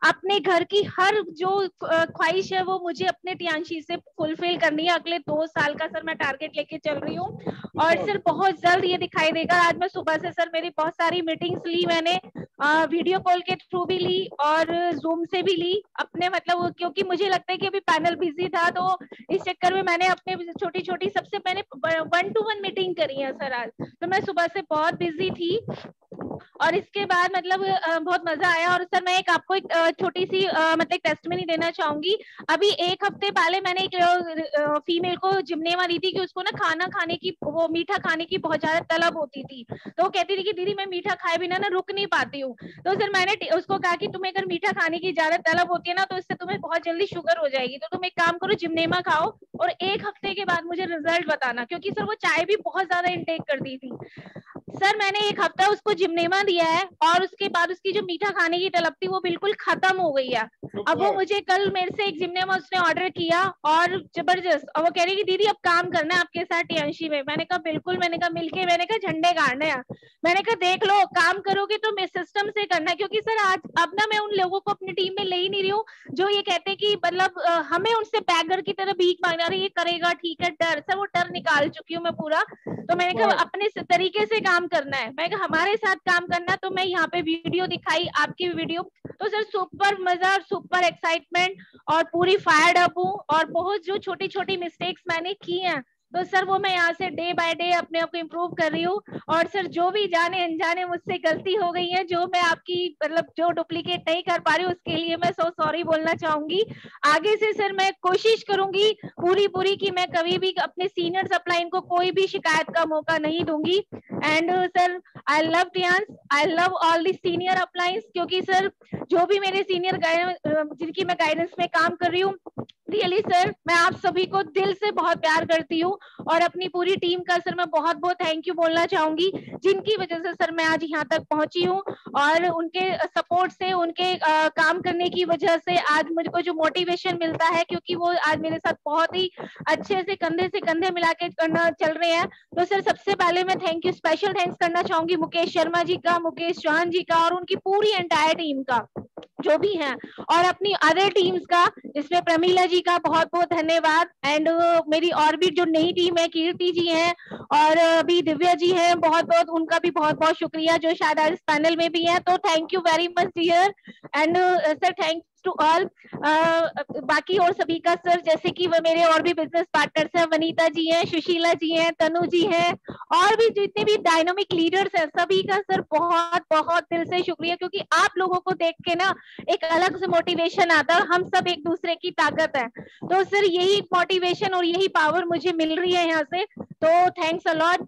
अपने घर की हर जो ख्वाहिश है वो मुझे अपने टियांशी से फुलफिल करनी है। अगले 2 साल का सर मैं टारगेट लेके चल रही हूँ और सर बहुत जल्द ये दिखाई देगा। आज मैं सुबह से सर मेरी बहुत सारी मीटिंग्स ली मैंने, वीडियो कॉल के थ्रू भी ली और जूम से भी ली अपने, मतलब क्योंकि मुझे लगता है कि अभी पैनल बिजी था, तो इस चक्कर में मैंने अपने छोटी छोटी सबसे मैंने 1-to-1 मीटिंग करी है सर आज। तो मैं सुबह से बहुत बिजी थी और इसके बाद मतलब बहुत मजा आया। और सर मैं आपको एक छोटी सी मतलब टेस्टमनी देना चाहूंगी। अभी एक हफ्ते पहले मैंने एक फीमेल को जिम्नेमा दी थी कि उसको ना खाना खाने की, वो मीठा खाने की बहुत ज्यादा तलब होती थी। तो वो कहती थी कि दीदी मैं मीठा खाए बिना ना रुक नहीं पाती हूँ। तो सर मैंने उसको कहा कि तुम्हें अगर मीठा खाने की ज्यादा तलब होती है ना तो इससे तुम्हें बहुत जल्दी शुगर हो जाएगी, तो तुम एक काम करो जिम्नेमा खाओ और एक हफ्ते के बाद मुझे रिजल्ट बताना। क्योंकि सर वो चाय भी बहुत ज्यादा इंटेक करती थी। सर मैंने एक हफ्ता उसको जिम्नेमा दिया है और उसके बाद उसकी जो मीठा खाने की तलब थी वो बिल्कुल खत्म हो गई है। अब वो मुझे कल मेरे से एक जिम्नेमा उसने ऑर्डर किया और जबरदस्त, और वो कह रही कि दीदी अब काम करना है आपके साथ टियांशी में। मैंने कहा बिल्कुल, मैंने कहा मिलके, मैंने कहा झंडे गाड़ने हैं। मैंने कहा देख लो काम करोगे तो मैं सिस्टम से करना है। क्योंकि सर आज अब ना मैं उन लोगों को अपनी टीम में ले ही नहीं रही हूँ जो ये कहते हैं कि मतलब हमें उनसे बैगर की तरह भीख मांगना, रही ये करेगा ठीक है, डर सर वो डर निकाल चुकी हूँ मैं पूरा। तो मैंने कहा अपने तरीके से काम करना है, मैं हमारे साथ काम करना। तो मैं यहाँ पे वीडियो दिखाई, आपकी वीडियो, तो सर सुपर मजा और सुपर एक्साइटमेंट और पूरी फायर्ड अप हूँ। और बहुत जो छोटी छोटी मिस्टेक्स मैंने की हैं तो सर वो मैं यहाँ से डे बाय डे अपने आप को इम्प्रूव कर रही हूँ। और सर जो भी जाने अनजाने मुझसे गलती हो गई है, जो मैं आपकी मतलब जो डुप्लीकेट नहीं कर पा रही हूँ, उसके लिए मैं सो सॉरी बोलना चाहूंगी। आगे से सर मैं कोशिश करूंगी पूरी कि मैं कभी भी अपने सीनियर सप्लाइन को कोई भी शिकायत का मौका नहीं दूंगी। And sir I love Tiens, I love all the senior uplines. क्योंकि सर जो भी मेरे सीनियर जिनकी मैं गाइडेंस में काम कर रही हूँ, रियली सर मैं आप सभी को दिल से बहुत प्यार करती हूँ। और अपनी पूरी टीम का सर मैं बहुत बहुत थैंक यू बोलना चाहूंगी, जिनकी वजह से सर मैं आज यहाँ तक पहुंची हूँ। और उनके सपोर्ट से, उनके काम करने की वजह से आज मुझको जो मोटिवेशन मिलता है, क्योंकि वो आज मेरे साथ बहुत ही अच्छे से कंधे मिला के करना चल रहे हैं। तो सर सबसे पहले मैं थैंक यू, स्पेशल थैंक्स करना चाहूंगी मुकेश शर्मा जी का, मुकेश चौहान जी का और उनकी पूरी एंटायर टीम का जो भी हैं, और अपनी अदर टीम्स का, इसमें प्रमीला जी का बहुत बहुत धन्यवाद। एंड मेरी और भी जो नई टीम है, कीर्ति जी हैं और अभी दिव्या जी हैं, बहुत बहुत उनका भी बहुत बहुत शुक्रिया जो शायद आज इस पैनल में भी है। तो thank you very much dear. And sir thanks to all बाकी और सभी का सर, जैसे कि वो मेरे और भी बिजनेस पार्टनर्स हैं, वनीता जी हैं, सुशीला जी हैं, तनु जी हैं और भी जितने भी डायनामिक लीडर्स हैं, सभी का सर बहुत बहुत दिल से शुक्रिया। क्योंकि आप लोगों को देख के ना एक अलग से मोटिवेशन आता है, हम सब एक दूसरे की ताकत है। तो सर यही मोटिवेशन और यही पावर मुझे मिल रही है यहाँ से, तो थैंक्स अ लॉट।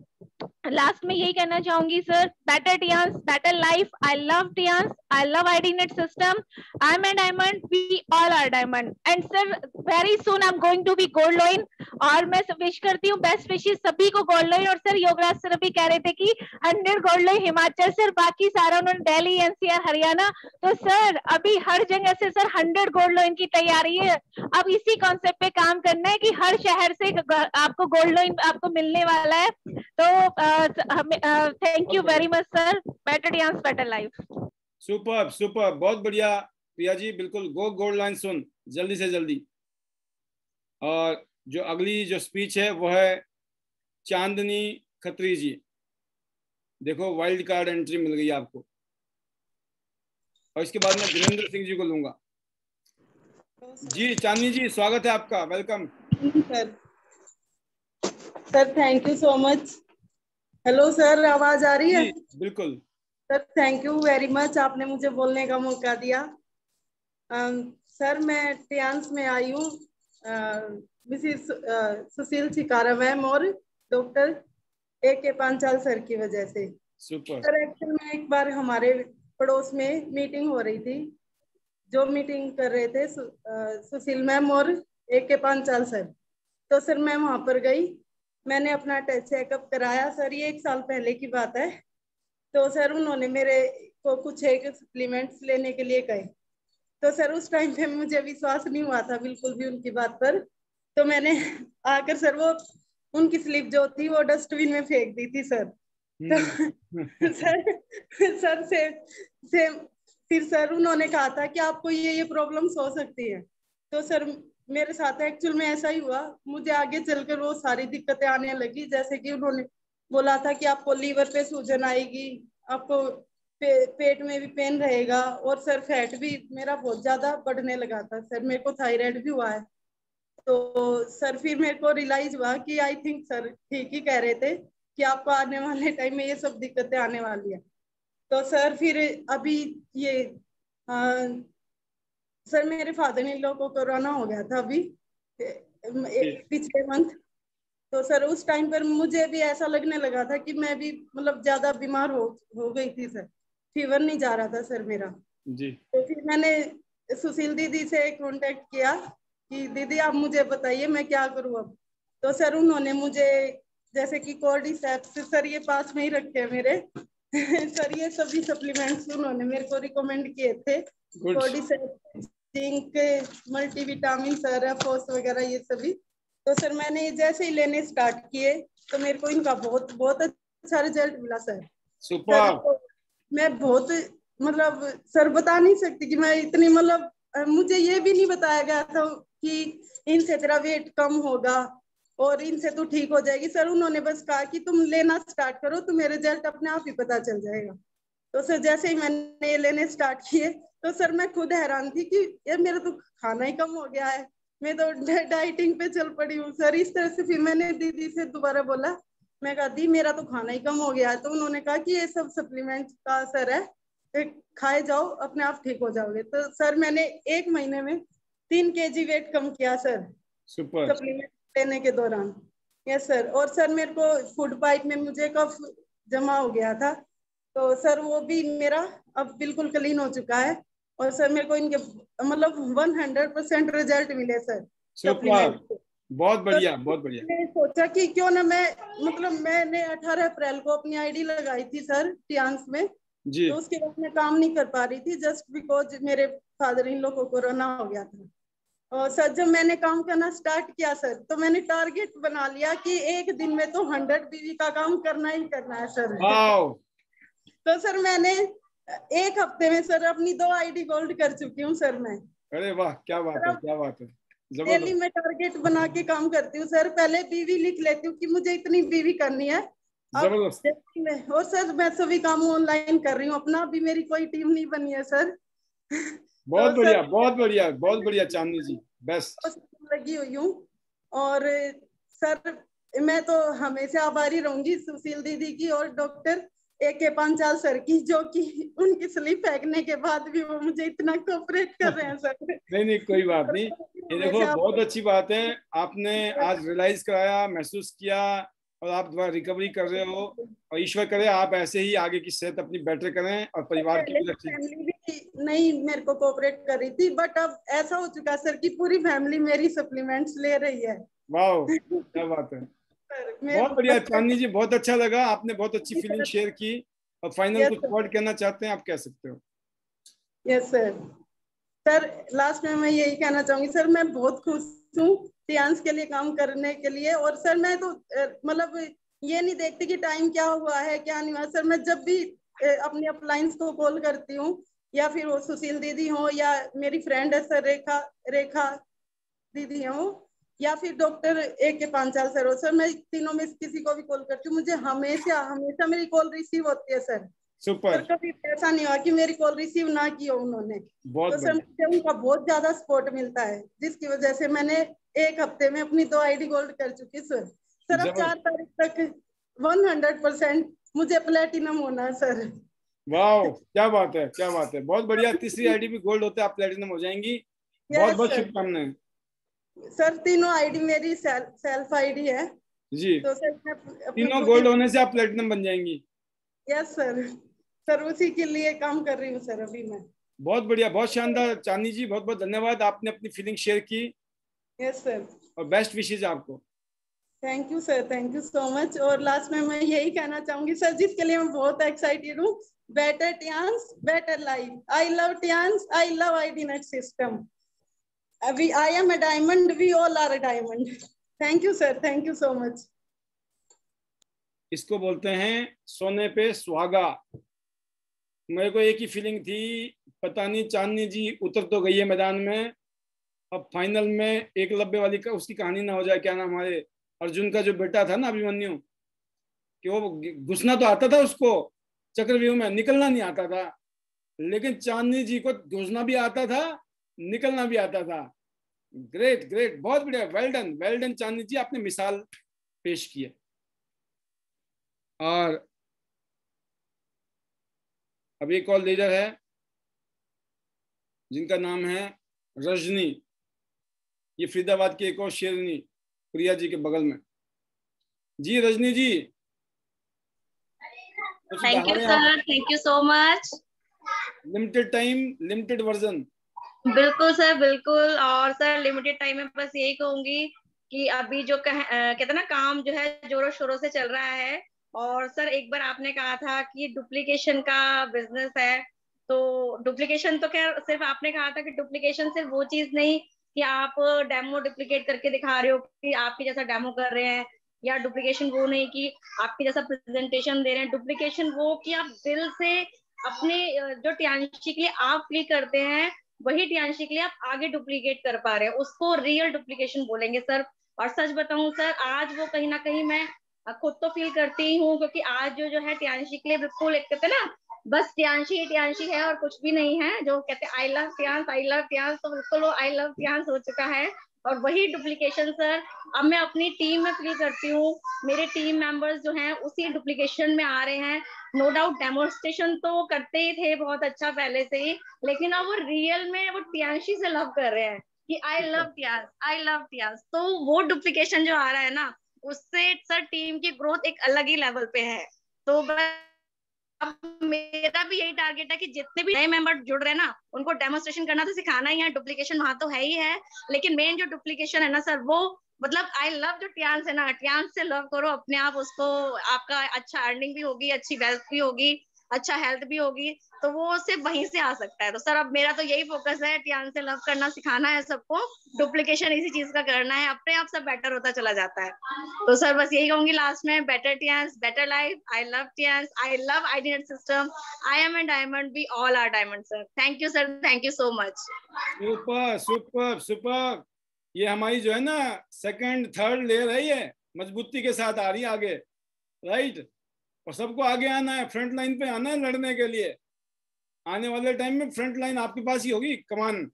लास्ट में यही कहना चाहूंगी sir, better Tiens, better life, I love Tiens, I love IDNet system, I am a diamond, we all are diamond. And sir very soon I am going to be gold lion. और मैं विश करती हूँ बेस्ट विशेष सभी को गोल्ड लॉइन। और सर योगराज सर भी कह रहे थे कि 100 गोल्ड लॉइन हिमाचल, सर बाकी सारा उन्होंने दिल्ली, एनसीआर, हरियाणा। तो सर अभी हर जगह से सर 100 गोल्ड लॉइन की तैयारी है। अब इसी कॉन्सेप्ट पे काम करना है कि हर शहर से आपको गोल्ड लॉइन आपको मिलने वाला है। तो thank you very much sir, better Tiens better life. Super super, बहुत बढ़िया प्रिया जी, बिल्कुल गो गोल्ड लाइन सुन जल्दी से जल्दी। और जो अगली जो स्पीच है वो है चांदनी खत्री जी। देखो वाइल्ड कार्ड एंट्री मिल गई आपको। और इसके बाद मैं धीरेन्द्र सिंह जी को लूंगा। जी चांदनी जी, स्वागत है आपका, welcome sir. Thank you so much. Hello sir, आवाज आ रही है? बिल्कुल sir, thank you very much, आपने मुझे बोलने का मौका दिया। सर मैं टियांस में आई हूँ मिसिस सुशील छिकारा मैम और डॉक्टर AK पांचाल सर की वजह से। सर एक्चुअल में एक बार हमारे पड़ोस में मीटिंग हो रही थी, जो मीटिंग कर रहे थे सुशील मैम और AK पांचाल सर। तो सर मैं वहां पर गई, मैंने अपना टेस्ट चेकअप कराया। सर ये 1 साल पहले की बात है। तो सर उन्होंने मेरे को कुछ एक सप्लीमेंट्स लेने के लिए कहे। तो सर उस टाइम पे मुझे विश्वास नहीं हुआ था बिल्कुल भी उनकी बात पर। तो मैंने आकर सर वो उनकी स्लिप जो थी वो डस्टबिन में फेंक दी थी सर। तो सर से फिर सर उन्होंने कहा था कि आपको ये प्रॉब्लम्स हो सकती है। तो सर मेरे साथ एक्चुअल में ऐसा ही हुआ, मुझे आगे चलकर वो सारी दिक्कतें आने लगी। जैसे कि उन्होंने बोला था कि आपको लीवर पे सूजन आएगी, आपको पेट में भी पेन रहेगा, और सर फैट भी मेरा बहुत ज्यादा बढ़ने लगा था। सर मेरे को थायराइड भी हुआ है। तो सर फिर मेरे को रियलाइज हुआ कि आई थिंक सर ठीक ही कह रहे थे कि आपको आने वाले टाइम में ये सब दिक्कतें आने वाली है। तो सर फिर अभी ये सर मेरे फादर इन लोग को कोरोना हो गया था अभी पिछले मंथ। तो सर उस टाइम पर मुझे भी ऐसा लगने लगा था कि मैं भी मतलब ज्यादा बीमार हो गई थी सर, फीवर नहीं जा रहा था सर मेरा जी। तो फिर मैंने सुशील दीदी से कांटेक्ट किया कि दीदी आप मुझे बताइए मैं क्या करूँ अब। तो सर उन्होंने मुझे जैसे कि कॉर्डिसेप्स, सर ये पास में ही रखे हैं मेरे सर ये सभी सप्लीमेंट्स उन्होंने मेरे को रिकमेंड किए थे, कॉर्डिसेप्स, जिंक, मल्टीविटामिन, सर एफोस वगैरह ये सभी। तो सर मैंने जैसे ही लेने स्टार्ट किए तो मेरे को इनका बहुत बहुत अच्छा रिजल्ट मिला सर। सुपर। मैं बहुत मतलब सर बता नहीं सकती कि मैं इतनी मतलब मुझे ये भी नहीं बताया गया था कि इनसे तेरा वेट कम होगा और इनसे तू ठीक हो जाएगी। सर उन्होंने बस कहा कि तुम लेना स्टार्ट करो, तुम्हें रिजल्ट अपने आप ही पता चल जाएगा। तो सर जैसे ही मैंने ये लेने स्टार्ट किए तो सर मैं खुद हैरान थी कि यार मेरा तो खाना ही कम हो गया है, मैं तो डाइटिंग पे चल पड़ी हूँ सर। इस तरह से फिर मैंने दीदी से दोबारा बोला, मैं कहा दी मेरा तो खाना ही कम हो गया है। तो उन्होंने कहा कि ये सब सप्लीमेंट का असर है, खाए जाओ अपने आप ठीक हो जाओगे। तो सर मैंने 1 महीने में 3 kg वेट कम किया सर सुपर। सप्लीमेंट लेने के दौरान। Yes sir. और सर मेरे को फूड पाइप में मुझे कफ जमा हो गया था तो सर वो भी मेरा अब बिल्कुल क्लीन हो चुका है। और सर मेरे को इनके मतलब 100% रिजल्ट मिले सर सप्लीमेंट से। बहुत बढ़िया, बहुत बढ़िया। मैंने सोचा कि क्यों ना मैं मतलब मैंने 18 अप्रैल को अपनी आईडी लगाई थी सर टियांस में जी। तो उसके बाद मैं काम नहीं कर पा रही थी जस्ट बिकॉज मेरे फादर इन लोग को कोरोना हो गया था। और सर जब मैंने काम करना स्टार्ट किया सर तो मैंने टारगेट बना लिया कि एक दिन में तो 100 बीवी का काम करना ही करना है सर। तो सर मैंने 1 हफ्ते में सर अपनी 2 आईडी गोल्ड कर चुकी हूँ सर मैं। अरे वाह, क्या बात है, क्या बात है। डेली मैं टारगेट बना के काम करती हूँ सर। पहले बीवी लिख लेती हूँ कि मुझे इतनी बीवी करनी है। जबरदस्त। और सर मैं सभी काम ऑनलाइन कर रही हूँ अपना, अभी मेरी कोई टीम नहीं बनी है सर। बहुत तो बढ़िया, बहुत बढ़िया, बहुत बढ़िया चांदनी जी, बेस्ट। लगी हुई हूँ। और सर मैं तो हमेशा आभारी रहूंगी सुशील दीदी की और डॉक्टर AK पांचाल सर की, जो कि उनकी स्लिप फेंकने के बाद भी वो मुझे इतना कोऑपरेट कर रहे हैं सर। नहीं नहीं, कोई बात नहीं। ये देखो बहुत अच्छी बात है, आपने आज रियलाइज कराया, महसूस किया और आप दोबारा रिकवरी कर रहे हो। और ईश्वर करे आप ऐसे ही आगे की सेहत अपनी बेटर करें और परिवार की भी रखें। फैमिली भी नहीं मेरे को कोऑपरेट कर रही थी बट अब ऐसा हो चुका सर कि पूरी फैमिली मेरी सप्लीमेंट्स ले रही है। वाह, क्या बात है। बहुत बढ़िया चांदनी जी, बहुत अच्छा लगा, आपने बहुत अच्छी फीलिंग शेयर की। और फाइनल कुछ वर्ड कहना चाहते हैं आप, कह सकते हो। Yes sir. सर लास्ट में मैं यही कहना चाहूंगी सर, मैं बहुत खुश हूँ टियांस के लिए काम करने के लिए। और सर मैं तो मतलब ये नहीं देखती कि टाइम क्या हुआ है क्या नहीं हुआ सर। मैं जब भी अपने अपलाइंस को कॉल करती हूँ या फिर वो सुशील दीदी हो या मेरी फ्रेंड है सर रेखा दीदी हो या फिर डॉक्टर AK पांचाल सर हो सर, मैं तीनों में किसी को भी कॉल करती हूँ, मुझे हमेशा हमेशा मेरी कॉल रिसीव होती है सर। सुपर। कभी ऐसा नहीं हुआ कि मेरी कॉल रिसीव ना की हो उन्होंने। तो सर मुझे उनका बहुत ज्यादा सपोर्ट मिलता है जिसकी वजह से मैंने 1 हफ्ते में अपनी 2 आईडी गोल्ड कर चुकी सर। अब 4 तारीख तक 100% मुझे प्लेटिनम होना है सर। वाह, क्या बात है, क्या बात है, बहुत बढ़िया। तीसरी आईडी भी गोल्ड होते आप प्लेटिनम हो जाएंगी। बहुत बहुत शुभकामनाएं सर। तीनों आईडी मेरी सेल्फ आईडी है जी। तो सर तीनों गोल्ड होने से आप प्लेटिनम बन जाएंगी। Yes sir. सर उसी के लिए काम कर रही हूँ सर अभी मैं। बहुत बढ़िया, बहुत शानदार चांदनी जी, बहुत बहुत धन्यवाद, आपने अपनी फीलिंग शेयर की। Yes sir. और बेस्ट विशेज आपको। Thank you sir, thank you so much. और लास्ट में मैं यही कहना चाहूंगी सर, जिसके लिए मैं बहुत एक्साइटेड हूँ, better Tiens better life. I love Tiens, I love IDNet system. अभी I am a diamond, we all are a diamond. Thank you sir, thank you so much. इसको बोलते हैं सोने पे सुहागा। मेरे को एक ही फीलिंग थी, पता नहीं चांदनी जी उतर तो गई है मैदान में, अब फाइनल में एकलव्य वाली का उसकी कहानी ना हो जाए। क्या नाम, हमारे अर्जुन का जो बेटा था ना अभिमन्यु, कि वो घुसना तो आता था उसको चक्रव्यूह में, निकलना नहीं आता था। लेकिन चांदनी जी को घुसना भी आता था, निकलना भी आता था। ग्रेट ग्रेट, बहुत बढ़िया, वेल डन, वेल डन चांदनी जी, आपने मिसाल पेश की है। और अब एक और लीडर है जिनका नाम है रजनी। ये फरीदाबाद की एक और शेरनी प्रिया जी के बगल में। जी Rajni ji, thank you sir, thank you so much. Limited time limited version. बिल्कुल सर, बिल्कुल। और सर लिमिटेड टाइम में बस यही कहूंगी कि अभी जो कहते हैं ना, काम जो है जोरों शोरों से चल रहा है। और सर एक बार आपने कहा था कि डुप्लीकेशन का बिजनेस है, तो डुप्लीकेशन तो खैर सिर्फ आपने कहा था कि डुप्लीकेशन सिर्फ वो चीज नहीं कि आप डेमो डुप्लीकेट करके दिखा रहे हो कि आपके जैसा डेमो कर रहे हैं, या डुप्लीकेशन वो नहीं कि आपके जैसा प्रेजेंटेशन दे रहे हैं। डुप्लीकेशन वो कि आप दिल से अपने जो टियांशी के लिए आप फील करते हैं वही टियांशी के लिए आप आगे डुप्लीकेट कर पा रहे हैं, उसको रियल डुप्लीकेशन बोलेंगे सर। और सच बताऊं सर, आज वो कहीं ना कहीं मैं खुद तो फील करती हूँ, क्योंकि आज जो है टियांशी के लिए बिल्कुल एक कहते ना, बस टियांशी है और कुछ भी नहीं है। जो कहते हैं आई लव टियांश, तो बिल्कुल वो आई लव टियांश हो चुका है। और वही डुप्लीकेशन सर अब मैं अपनी टीम में फील करती हूँ। मेरे टीम मेंबर्स जो हैं उसी डुप्लीकेशन में आ रहे हैं। नो डाउट डेमोन्स्ट्रेशन तो वो करते ही थे बहुत अच्छा पहले से ही, लेकिन अब वो रियल में वो टियांशी से लव कर रहे हैं कि आई लव टियांश। तो वो डुप्लीकेशन जो आ रहा है ना, उससे सर टीम की ग्रोथ एक अलग ही लेवल पे है। तो अब मेरा भी यही टारगेट है कि जितने भी नए मेंबर जुड़ रहे हैं ना, उनको डेमोन्स्ट्रेशन करना तो सिखाना ही है। डुप्लीकेशन वहां तो है ही है, लेकिन मेन जो डुप्लीकेशन है ना सर, वो मतलब आई लव जो टियांश है ना, टियांश से लव करो अपने आप। उसको आपका अच्छा अर्निंग भी होगी, अच्छी वेल्थ भी होगी, अच्छा हेल्थ भी होगी, तो वो सिर्फ वहीं से आ सकता है। तो सर अब मेरा तो यही फोकस है, टियांश से लव करना सिखाना है सबको। डुप्लीकेशन इसी चीज का करना है, अपने आप सब बेटर होता चला जाता है। तो सर बस यही कहूंगी लास्ट में, better Tiens, better life. I love Tiens, I love IDNet system. I am a diamond, we all are diamond sir. Thank you sir, thank you so much. Super super super. ये हमारी जो है ना सेकंड थर्ड लेयर है, ये मजबूती के साथ आ रही है आगे, राइट। और सबको आगे आना है, फ्रंट लाइन पे आना है लड़ने के लिए। आने वाले टाइम में फ्रंट लाइन आपके पास ही होगी, कमान।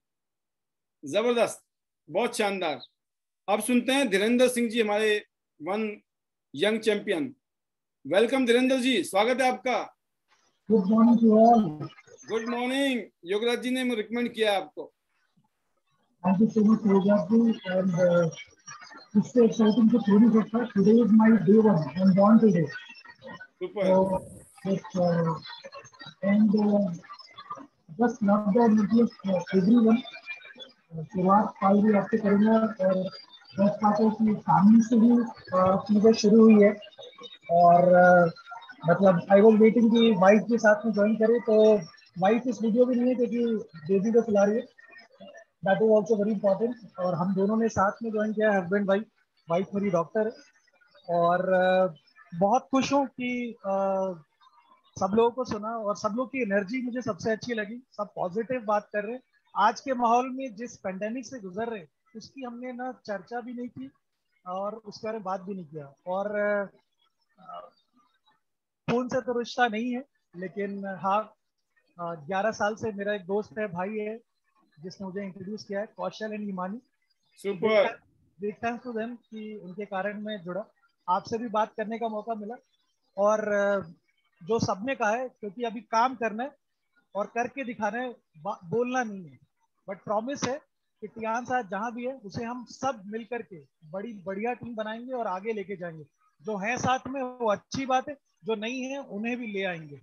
जबरदस्त, बहुत शानदार। अब सुनते हैं धीरेन्द्र सिंह जी, हमारे one young champion. Welcome Dhirendra ji, स्वागत है आपका। Good morning to all. Good morning. Yograj ji ने रिकमेंड किया आपको। Thank you so much Yograj ji. And इससे एक्साइटिंग तो थोड़ी होता है। Today is my day 1, I am born today. Super. And just love the energy of everyone. शुरुआत 5 बजे आपसे करूँगा और बस बात है कि सामने से ही चीज़ें शुरू हुई है। और मतलब आई वॉज वेटिंग कि वाइफ के साथ में ज्वाइन करे, तो वाइफ इस वीडियो में नहीं है क्योंकि बेबी को खिला रही है। That is also very important. और हम दोनों ने साथ में ज्वाइन किया, हस्बैंड वाइफ। वाइफ मेरी डॉक्टर है। और बहुत खुश हूँ कि सब लोगों को सुना और सब लोग की एनर्जी मुझे सबसे अच्छी लगी। सब पॉजिटिव बात कर रहे हैं। आज के माहौल में जिस पेंडेमिक से गुजर रहे उसकी हमने ना चर्चा भी नहीं की और उसके बारे में बात भी नहीं किया। और फोन से तो रिश्ता नहीं है, लेकिन हाँ 11 साल से मेरा एक दोस्त है, भाई है, जिसने मुझे इंट्रोड्यूस किया है, Kaushal and Imani. Super. Big thanks to them कि उनके कारण मैं जुड़ा, आपसे भी बात करने का मौका मिला। और जो सबने कहा है, क्योंकि अभी काम करना है और करके दिखाना है, बोलना नहीं है। बट प्रॉमिस है कि टियांश आज जहाँ भी है उसे हम सब मिल करके बड़ी बढ़िया टीम बनाएंगे और आगे लेके जाएंगे। जो है साथ में वो अच्छी बात है, जो नहीं है उन्हें भी ले आएंगे।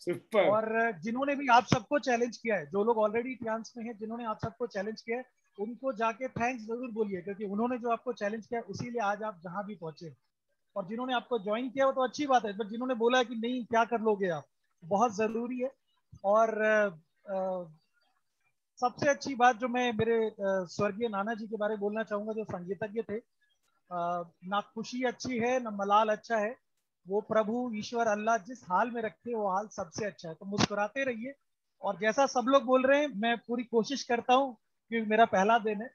सुपर। और जिन्होंने भी आप सबको चैलेंज किया है, जो लोग ऑलरेडी टियांश में हैं, जिन्होंने आप सबको चैलेंज किया है, उनको जाके थैंक्स जरूर बोलिए, क्योंकि उन्होंने जो आपको चैलेंज किया उसीलिए आज आप जहाँ भी पहुंचे। और जिन्होंने आपको ज्वाइन किया वो तो अच्छी बात है, बट जिन्होंने बोला कि नहीं क्या कर लोगे आप, बहुत जरूरी है। और सबसे अच्छी बात जो मैं मेरे स्वर्गीय नाना जी के बारे में बोलना चाहूंगा, जो संगीतज्ञ थे, ना खुशी अच्छी है ना मलाल अच्छा है, वो प्रभु ईश्वर अल्लाह जिस हाल में रखे वो हाल सबसे अच्छा है। तो मुस्कुराते रहिए। और जैसा सब लोग बोल रहे हैं, मैं पूरी कोशिश करता हूँ, क्योंकि मेरा पहला दिन है।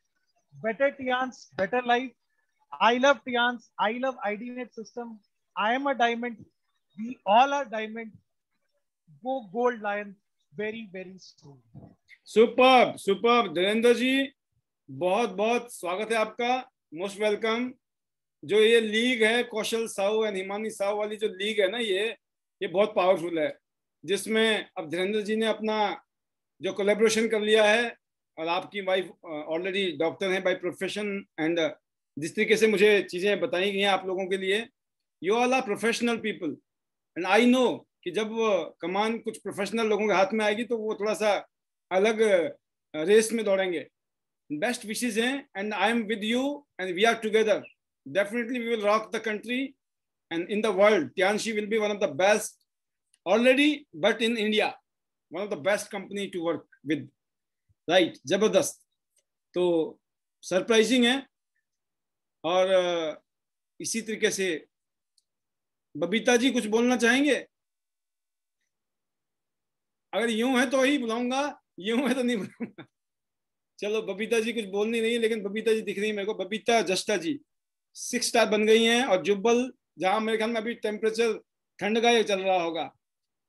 Better Tiens, better life. I love Tiens, I love IDNet system. I am a diamond, we all are diamond. Go gold lion very very soon. Super super Dhirendra ji, बहुत बहुत स्वागत है आपका, मोस्ट वेलकम। जो ये लीग है कौशल साहू एंड हिमानी साहू वाली जो लीग है ना, ये बहुत पावरफुल है। जिसमें अब धीरेन्द्र जी ने अपना जो कोलैबोरेशन कर लिया है, और आपकी वाइफ ऑलरेडी डॉक्टर हैं बाय प्रोफेशन, एंड जिस तरीके से मुझे चीज़ें बताई गई हैं आप लोगों के लिए, you all are professional people, and I know कि जब कमान कुछ प्रोफेशनल लोगों के हाथ में आएगी तो वो थोड़ा सा अलग रेस में दौड़ेंगे। बेस्ट विशेस हैं, and I am with you and we are together, definitely we will rock the country and in the world. Tianchi will be one of the best already, but in India one of the best company to work with, right? जबरदस्त, तो सरप्राइजिंग है। और इसी तरीके से बबीता जी कुछ बोलना चाहेंगे? अगर यूं है तो ही बुलाऊंगा, यूं है तो नहीं बुलाऊंगा। चलो, बबीता जी कुछ बोल नहीं रही है, लेकिन बबीता जी दिख रही है मेरे को। बबीता जस्टा जी 6 स्टार बन गई हैं, और जुब्बल, जहां मेरे ख्याल में अभी टेम्परेचर ठंड का ये चल रहा होगा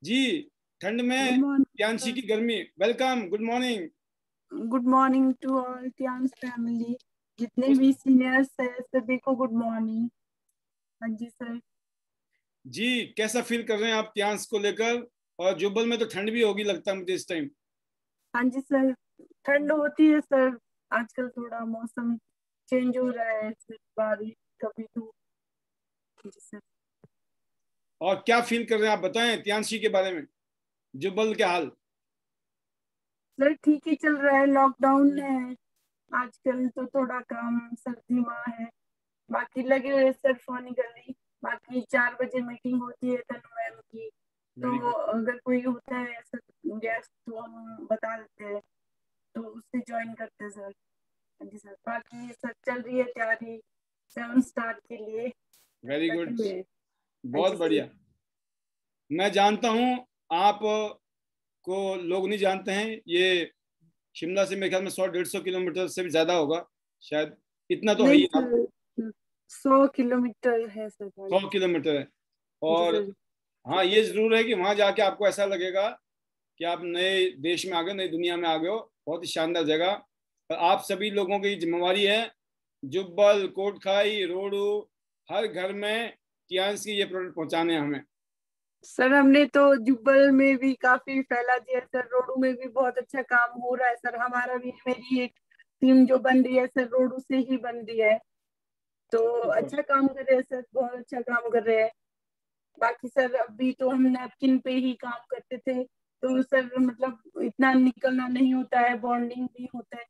जी, ठंड में Tianchi की गर्मी। Welcome, good morning. Good morning to all Tianchi family, जितने भी सीनियर्स हैं सभी को गुड मॉर्निंग। हाँ जी सर। जी, कैसा फील कर रहे हैं आप Tianchi को लेकर? और जुब्बल में तो ठंड भी होगी लगता है मुझे इस टाइम। हाँ जी सर, ठंड होती है सर, आजकल थोड़ा मौसम चेंज हो रहा है, बारिश कभी धूप। जी सर। और क्या फील कर रहे हैं आप, बताएं Tianchi के बारे में, जुब्बल के हाल। सर ठीक ही चल रहा है, लॉकडाउन है आजकल, तो थोड़ा काम सर्दी माह है, बाकी लगे हुए सर फोनिकली। बाकी 4 बजे मीटिंग होती है तनु मैम की, तो अगर कोई होता है ऐसा गेस्ट तो हम बता देते हैं, तो उससे ज्वाइन करते हैं सर। जी सर, बाकी सर चल रही है तैयारी 7 स्टार के लिए। वेरी गुड, बहुत बढ़िया। मैं जानता हूँ आप को लोग नहीं जानते हैं, ये शिमला से मेरे ख्याल में 100-150 किलोमीटर से भी ज्यादा होगा शायद, इतना तो है ही। 100 किलोमीटर है सर। 100 किलोमीटर है। और हाँ, ये जरूर है कि वहां जाके आपको ऐसा लगेगा कि आप नए देश में आ गए, नई दुनिया में आ गए हो। बहुत ही शानदार जगह। और आप सभी लोगों की जिम्मेवारी है, जुब्बल, कोटखाई, रोडू, हर घर में Tianchi की ये प्रोडक्ट पहुंचाने हैं हमें। सर हमने तो जुब्बल में भी काफी फैला दिया सर, रोडू में भी बहुत अच्छा काम हो रहा है सर। हमारा भी, मेरी एक टीम जो बन रही है सर रोडू से ही बन रही है, तो अच्छा काम कर रहे हैं सर, बहुत अच्छा काम कर रहे हैं। बाकी सर अभी तो हम नैपकिन पे ही काम करते थे, तो सर मतलब इतना निकलना नहीं होता है, बॉन्डिंग नहीं होता है,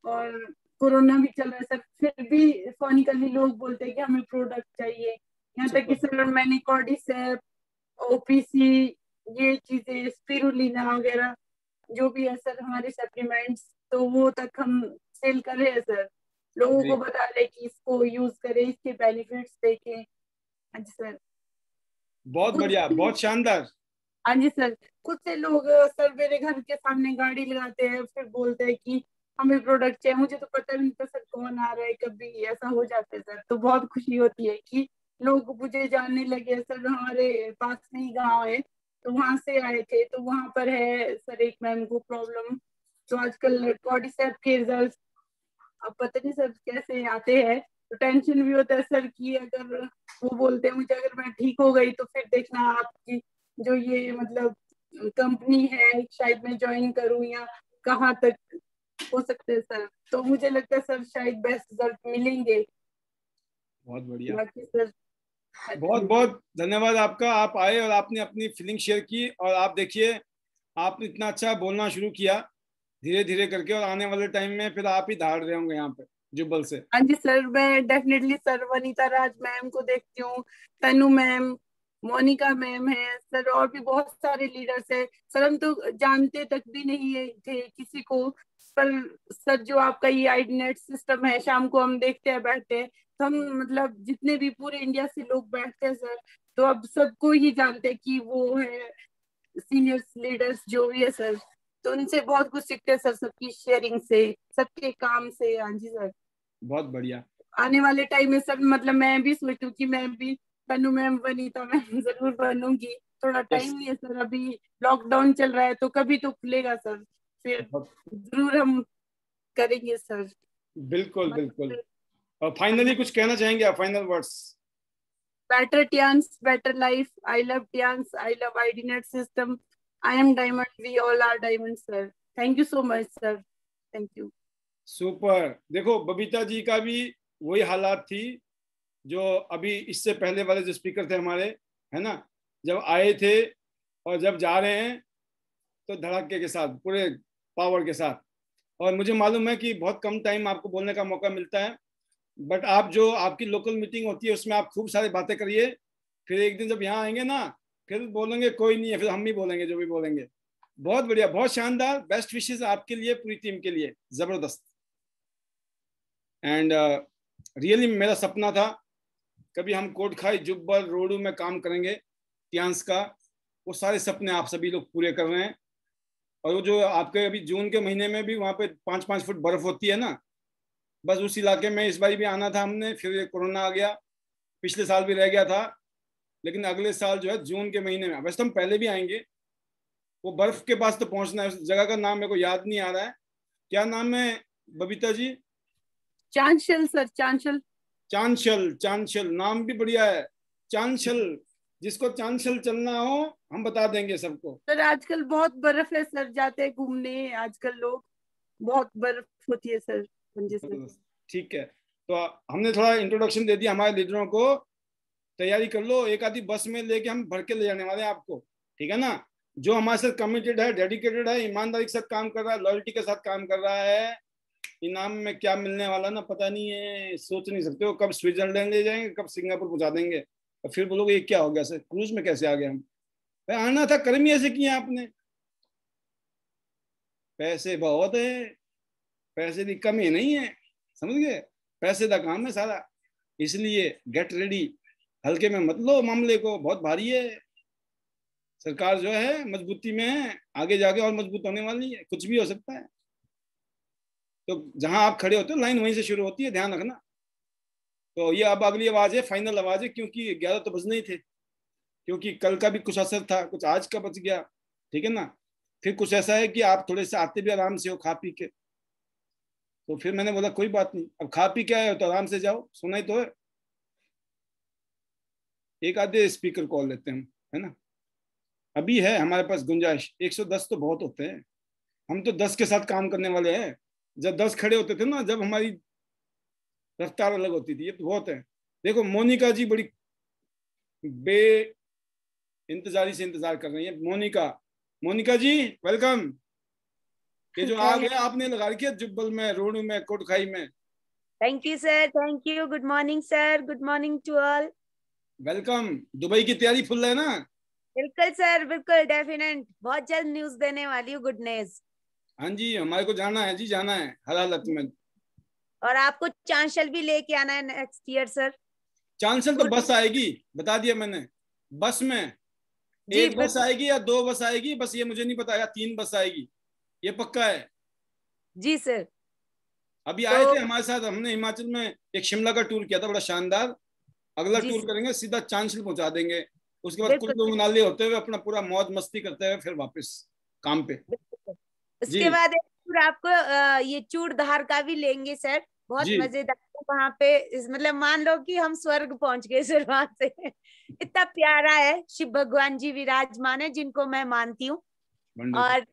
और कोरोना भी चल रहा है सर, फिर भी फोनिकली लोग बोलते हैं कि हमें प्रोडक्ट चाहिए। यहाँ तक कि सर मैंने कॉर्डिसेप, ओपीसी, ये चीजें स्पिरुलिना वगैरह जो भी है सर हमारे सप्लीमेंट्स, तो वो तक हम सेल कर रहे हैं सर, लोगों को बता रहे कि इसको यूज करें, इसके बेनिफिट्स देखें। हाँ जी सर, बहुत बढ़िया, बहुत शानदार। हाँ जी सर, कुछ से लोग सर मेरे घर के सामने गाड़ी लगाते हैं, फिर बोलते हैं कि हमें प्रोडक्ट चाहिए, मुझे तो पता नहीं था सर कौन आ रहा है, कभी ऐसा हो जाता है सर, तो बहुत खुशी होती है कि लोग मुझे जानने लगे सर। हमारे पास में ही गाँव है, तो वहां से आए थे, तो वहां पर है सर एक मैम को प्रॉब्लम, तो आजकल कॉर्डिसेप के रिजल्ट अब पता नहीं सर कैसे आते हैं, तो टेंशन भी होता है सर कि अगर वो बोलते हैं मुझे अगर मैं ठीक हो गई तो फिर देखना आपकी जो ये मतलब कंपनी है शायद मैं ज्वाइन करूं या कहाँ तक हो सकते हैं सर, तो मुझे लगता है सर शायद बेस्ट रिजल्ट मिलेंगे। बहुत बढ़िया, बाकी सर बहुत बहुत धन्यवाद आपका, आप आए और आपने अपनी फीलिंग शेयर की। और आप देखिए, आपने इतना अच्छा बोलना शुरू किया धीरे धीरे करके, और आने वाले टाइम में फिर आप ही धाड़ रहे होंगे यहाँ पे जुब्बल से। हाँ जी सर, मैं डेफिनेटली सर वनीता राज मैम को देखती हूँ, तनु मैम, मोनिका मैम है सर, और भी बहुत सारे लीडर्स है सर, हम तो जानते तक भी नहीं है थे किसी को, पर सर जो आपका ये आईडीनेट सिस्टम है, शाम को हम देखते हैं बैठते हैं, तो हम मतलब जितने भी पूरे इंडिया से लोग बैठते हैं सर, तो अब सबको ही जानते हैं कि वो है सीनियर्स लीडर्स जो भी है सर, तो उनसे बहुत कुछ सीखते हैं सर, सबकी शेयरिंग से, सबके काम से। हाँ जी सर, बहुत बढ़िया। आने वाले टाइम में सर मतलब मैं भी सोचती हूँ कि मैं भी तनु मैम, वनीता मैम जरूर बनूंगी, थोड़ा टाइम ही है सर, अभी लॉकडाउन चल रहा है, तो कभी तो खुलेगा सर, फिर जरूर हम करेंगे सर। बिल्कुल बिल्कुल। और फाइनली कुछ कहना चाहेंगे आप, final words? Better Tianchi, better life, I love Tianchi, I love IDNet system, I am diamond. We all are diamond, sir. Thank you so much, sir. Thank you. Super. देखो बबीता जी का भी वही हालात थी जो अभी इससे पहले वाले जो स्पीकर थे हमारे, है ना, जब आए थे और जब जा रहे हैं तो धड़ाके के साथ, पूरे पावर के साथ। और मुझे मालूम है कि बहुत कम टाइम आपको बोलने का मौका मिलता है, बट आप जो आपकी लोकल मीटिंग होती है उसमें आप खूब सारी बातें करिए, फिर एक दिन जब यहाँ आएंगे ना फिर बोलेंगे कोई नहीं है, फिर हम ही बोलेंगे जो भी बोलेंगे। बहुत बढ़िया, बहुत शानदार। बेस्ट विशेस आपके लिए, पूरी टीम के लिए, जबरदस्त। एंड रियली मेरा सपना था कभी हम कोटखाई, जुब्बल, रोडू में काम करेंगे टियांस का। वो सारे सपने आप सभी लोग पूरे कर रहे हैं। और वो जो आपके अभी जून के महीने में भी वहाँ पे 5-5 फुट बर्फ होती है ना, बस उस इलाके में इस बार भी आना था हमने, फिर कोरोना आ गया। पिछले साल भी रह गया था, लेकिन अगले साल जो है जून के महीने में, वैसे तो हम पहले भी आएंगे। वो बर्फ के पास तो पहुंचना है। उस जगह का नाम मेरे को याद नहीं आ रहा है, क्या नाम है बबीता जी? चांशल सर, चांशल। चांशल, चांशल नाम भी बढ़िया है, चांशल। जिसको चांशल चलना हो हम बता देंगे सबको। सर आजकल बहुत बर्फ है सर, जाते हैं घूमने आजकल लोग, बहुत बर्फ होती है सर से। ठीक है, तो हमने थोड़ा इंट्रोडक्शन दे दिया हमारे लीडरों को। तैयारी कर लो, एक आधी बस में लेके हम भर के ले जाने वाले हैं आपको, ठीक है ना? जो हमारे साथ कमिटेड है, डेडिकेटेड है, ईमानदारी के साथ काम कर रहा है, लॉयल्टी के साथ काम कर रहा है, इनाम में क्या मिलने वाला ना पता नहीं है, सोच नहीं सकते हो। कब स्विट्जरलैंड ले जाएंगे, कब सिंगापुर पहुंचा देंगे, और फिर बोलोगे ये क्या हो गया सर, क्रूज में कैसे आ गए हम? आना था, कर्म ही ऐसे किए आपने। पैसे बहुत है, पैसे की कमी नहीं है, समझ गए? पैसे का काम है सारा, इसलिए गेट रेडी। हल्के में मत लो मामले को, बहुत भारी है। सरकार जो है मजबूती में है, आगे जाके और मजबूत होने वाली है, कुछ भी हो सकता है। तो जहां आप खड़े होते हो लाइन वहीं से शुरू होती है, ध्यान रखना। तो ये अब अगली आवाज है, फाइनल आवाज है, क्योंकि 11 तो बजने ही थे, क्योंकि कल का भी कुछ असर था, कुछ आज का बच गया, ठीक है ना? फिर कुछ ऐसा है कि आप थोड़े से आते भी आराम से हो खा पी के, तो फिर मैंने बोला कोई बात नहीं, अब खा पी के आए हो तो आराम से जाओ, सुना ही तो है। एक आधे स्पीकर कॉल लेते हैं, है ना? अभी है हमारे पास गुंजाइश, 110 तो बहुत होते हैं, हम तो 10 के साथ काम करने वाले हैं। जब 10 खड़े होते थे ना, जब हमारी रफ्तार अलग होती थी। ये तो बहुत है। देखो मोनिका जी बड़ी बे इंतजारी से इंतजार कर रही है। मोनिका जी वेलकम। ये जो आ गया आपने लगा रखी है जुब्बल में, रोडू में, कोटखाई में। Thank you sir, thank you. Good morning sir, good morning to all. Welcome. Dubai की तैयारी फुल है ना? बिल्कुल सर, बिल्कुल डेफिनेट। बहुत जल्द न्यूज देने वाली हूँ, गुड न्यूज। हाँ जी, हमारे को जाना है जी, जाना है हर हालत में। और आपको चांशल भी लेके आना है नेक्स्ट ईयर सर। चांशल तो बस आएगी, बता दिया मैंने। बस में एक बस आएगी या 2 बस आएगी, बस ये मुझे नहीं पता, या 3 बस आएगी, ये पक्का है जी सर। अभी आए थे हमारे साथ, हमने हिमाचल में एक शिमला का टूर किया था, बड़ा शानदार। अगला टूर करेंगे सीधा चांशल पहुंचा देंगे, उसके बाद कुल्लू मनाली होते हुए अपना पूरा मौज मस्ती करते हुए फिर वापस काम पे। उसके बाद आपको ये चूड़धार का भी लेंगे सर, बहुत मजेदार। वहां पे मतलब मान लो कि हम स्वर्ग पहुंच गए सर वहां से। इतना प्यारा है, शिव भगवान जी विराजमान है, जिनको मैं मानती हूँ। और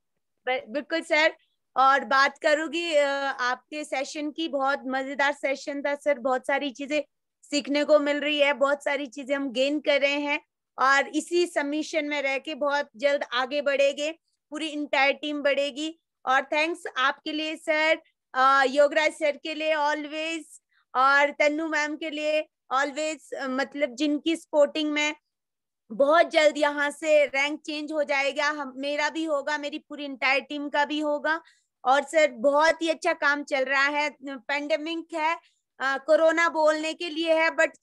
बिल्कुल सर, और बात करूंगी आपके सेशन की, बहुत मजेदार सेशन था सर। बहुत सारी चीजें सीखने को मिल रही है, बहुत सारी चीजें हम गेन कर रहे हैं, और इसी सबमिशन में रह के बहुत जल्द आगे बढ़ेंगे, पूरी इंटायर टीम बढ़ेगी। और थैंक्स आपके लिए सर, योगराज सर के लिए ऑलवेज, और तन्नू मैम के लिए ऑलवेज, मतलब जिनकी सपोर्टिंग में बहुत जल्द यहाँ से रैंक चेंज हो जाएगा। हम, मेरा भी होगा, मेरी पूरी इंटायर टीम का भी होगा। और सर बहुत ही अच्छा काम चल रहा है। पेंडेमिक है, कोरोना बोलने के लिए है, बट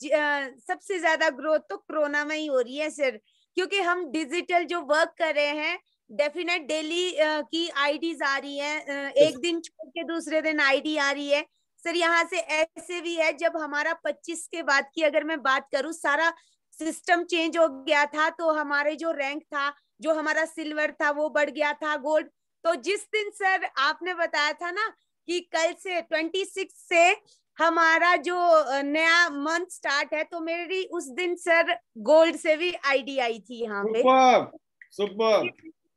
सबसे ज्यादा ग्रोथ तो कोरोना में ही हो रही है सर, क्योंकि हम डिजिटल जो वर्क कर रहे हैं, डेफिनेट डेली की आईडीज आ रही है, एक दिन छोड़ के दूसरे दिन आईडी आ रही है सर। यहाँ से ऐसे भी है, जब हमारा 25 के बाद की अगर मैं बात करूँ, सारा सिस्टम चेंज हो गया था, तो हमारे जो रैंक था, जो हमारा सिल्वर था वो बढ़ गया था, गोल्ड। तो जिस दिन सर आपने बताया था ना कि कल से 26 से हमारा जो नया मंथ स्टार्ट है, तो मेरी उस दिन सर गोल्ड से भी आईडी आई थी यहाँ पे। सुपर।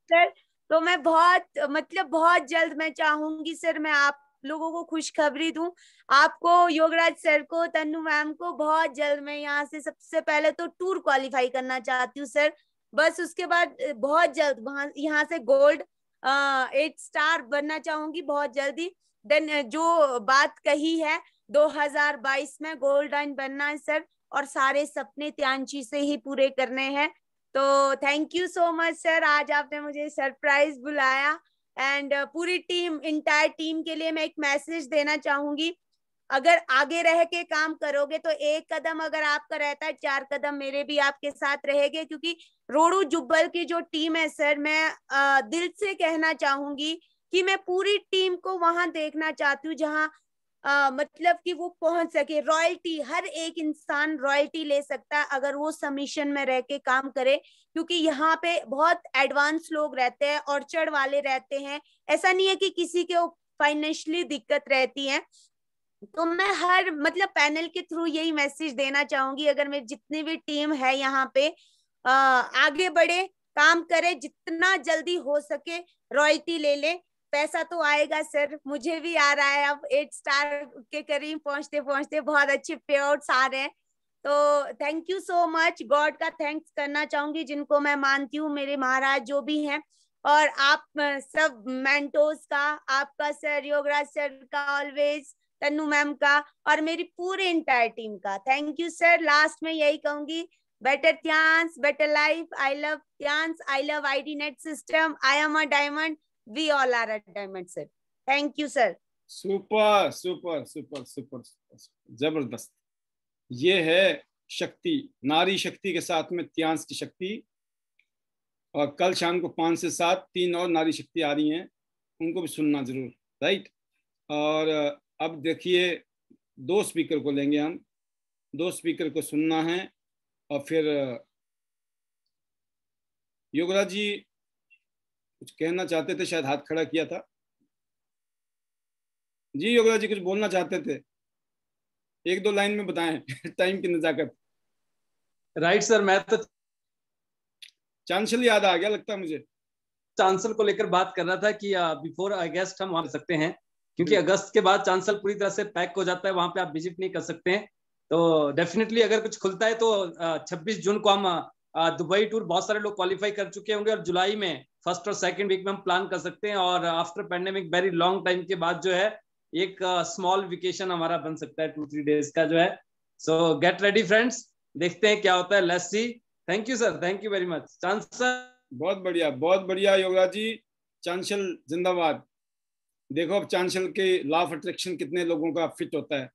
सर। तो मैं बहुत जल्द मैं चाहूंगी सर, मैं आप लोगों को खुशखबरी दूं, आपको, योगराज सर को, तन्नू मैम को, बहुत जल्द मैं यहाँ से सबसे पहले तो टूर क्वालिफाई करना चाहती हूँ सर। बस उसके बाद बहुत जल्द वहां यहाँ से गोल्ड 8 स्टार बनना चाहूंगी बहुत जल्दी। देन जो बात कही है 2022 में गोल्डन बनना है सर, और सारे सपने त्यांशी से ही पूरे करने हैं। तो thank you so much sir, आज आपने मुझे सरप्राइज बुलाया। एंड पूरी टीम, इंटायर टीम के लिए मैं एक मैसेज देना चाहूंगी, अगर आगे रह के काम करोगे तो एक कदम अगर आपका रहता है, 4 कदम मेरे भी आपके साथ रहेंगे। क्योंकि रोडू जुब्बल की जो टीम है सर, मैं दिल से कहना चाहूंगी कि मैं पूरी टीम को वहां देखना चाहती हूँ जहां मतलब कि वो पहुंच सके। रॉयल्टी, हर एक इंसान रॉयल्टी ले सकता है अगर वो सबमिशन में रह के काम करे, क्योंकि यहाँ पे बहुत एडवांस लोग रहते हैं, ऑर्चर्ड वाले रहते हैं। ऐसा नहीं है कि किसी के फाइनेंशियली दिक्कत रहती है। तो मैं हर पैनल के थ्रू यही मैसेज देना चाहूंगी, अगर मेरी जितनी भी टीम है यहाँ पे आगे बढ़े, काम करे, जितना जल्दी हो सके रॉयल्टी ले ले। पैसा तो आएगा सर, मुझे भी आ रहा है, अब 8 स्टार के करीब पहुंचते पहुंचते बहुत अच्छे पे आउट्स आ रहे हैं। तो thank you so much, God का थैंक्स करना चाहूंगी जिनको मैं मानती हूँ, मेरे महाराज जो भी हैं, और आप सब मेंटोर्स का, आपका सर, योगराज सर का ऑलवेज, तन्नू मैम का, और मेरी पूरी इंटायर टीम का थैंक यू सर। लास्ट में यही कहूंगी, better Tiens, better life, I love Tiens, I love IDNet system, I am a diamond, we all are a diamond sir. Thank you sir. Super super super super, जबरदस्त। ये है शक्ति, नारी शक्ति के साथ में त्यांश की शक्ति। और कल शाम को 5 से 7 3 और नारी शक्ति आ रही हैं, उनको भी सुनना जरूर, राइट। और अब देखिए 2 स्पीकर को लेंगे हम, 2 स्पीकर को सुनना है। और फिर योगराज जी कुछ कहना चाहते थे, शायद हाथ खड़ा किया था जी। योगराज जी कुछ बोलना चाहते थे, 1-2 लाइन में बताएं टाइम की नजाकत। राइट सर, मैं तो चांसल याद आ गया लगता है मुझे। चांसल को लेकर बात कर रहा था कि बिफोर अगस्त हम वहां सकते हैं, क्योंकि अगस्त के बाद चांसल पूरी तरह से पैक हो जाता है, वहां पे आप विजिट नहीं कर सकते हैं। तो डेफिनेटली अगर कुछ खुलता है तो 26 जून को हम दुबई टूर, बहुत सारे लोग क्वालिफाई कर चुके होंगे, और जुलाई में 1st और 2nd वीक में हम प्लान कर सकते हैं। और after pandemic very long time के बाद जो है एक स्मॉल वेकेशन हमारा बन सकता है 2-3 डेज का जो है। सो गेट रेडी फ्रेंड्स, देखते हैं क्या होता है, let's see. Thank you sir, thank you very much Chanchal. बहुत बढ़िया योगराज जी, चांसल जिंदाबाद। देखो अब चांसल के लॉ ऑफ अट्रैक्शन कितने लोगों का फिट होता है।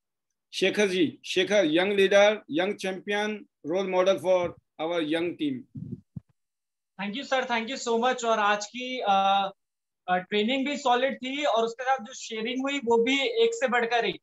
Shekhar ji, Shekhar, young leader, young champion, role model for our young team. Thank you sir, thank you so much. और आज की ट्रेनिंग भी सॉलिड थी, और उसके साथ जो शेयरिंग हुई वो भी एक से बढ़कर एक।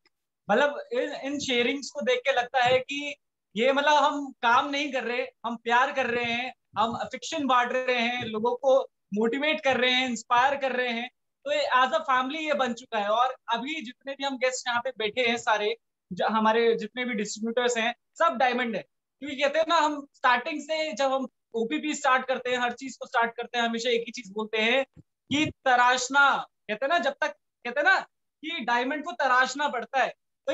इन शेयरिंग्स को देख के लगता है कि ये हम काम नहीं कर रहे, हम प्यार कर रहे हैं, हम अफेक्शन बांट रहे हैं, लोगों को मोटिवेट कर रहे हैं, इंस्पायर कर रहे हैं। तो एज अ फैमिली ये बन चुका है। और अभी जितने भी हम गेस्ट यहाँ पे बैठे हैं, सारे हमारे जितने भी डिस्ट्रीब्यूटर्स हैं, सब डायमंड है। क्योंकि कहते हैं ना, हम स्टार्टिंग से जब हम ओपीपी स्टार्ट करते हैं, हर चीज को स्टार्ट करते हैं, हमेशा एक ही चीज बोलते हैं कि तराशना, कहते हैं ना, जब तक कहते हैं ना कि डायमंड को तराशना पड़ता है। तो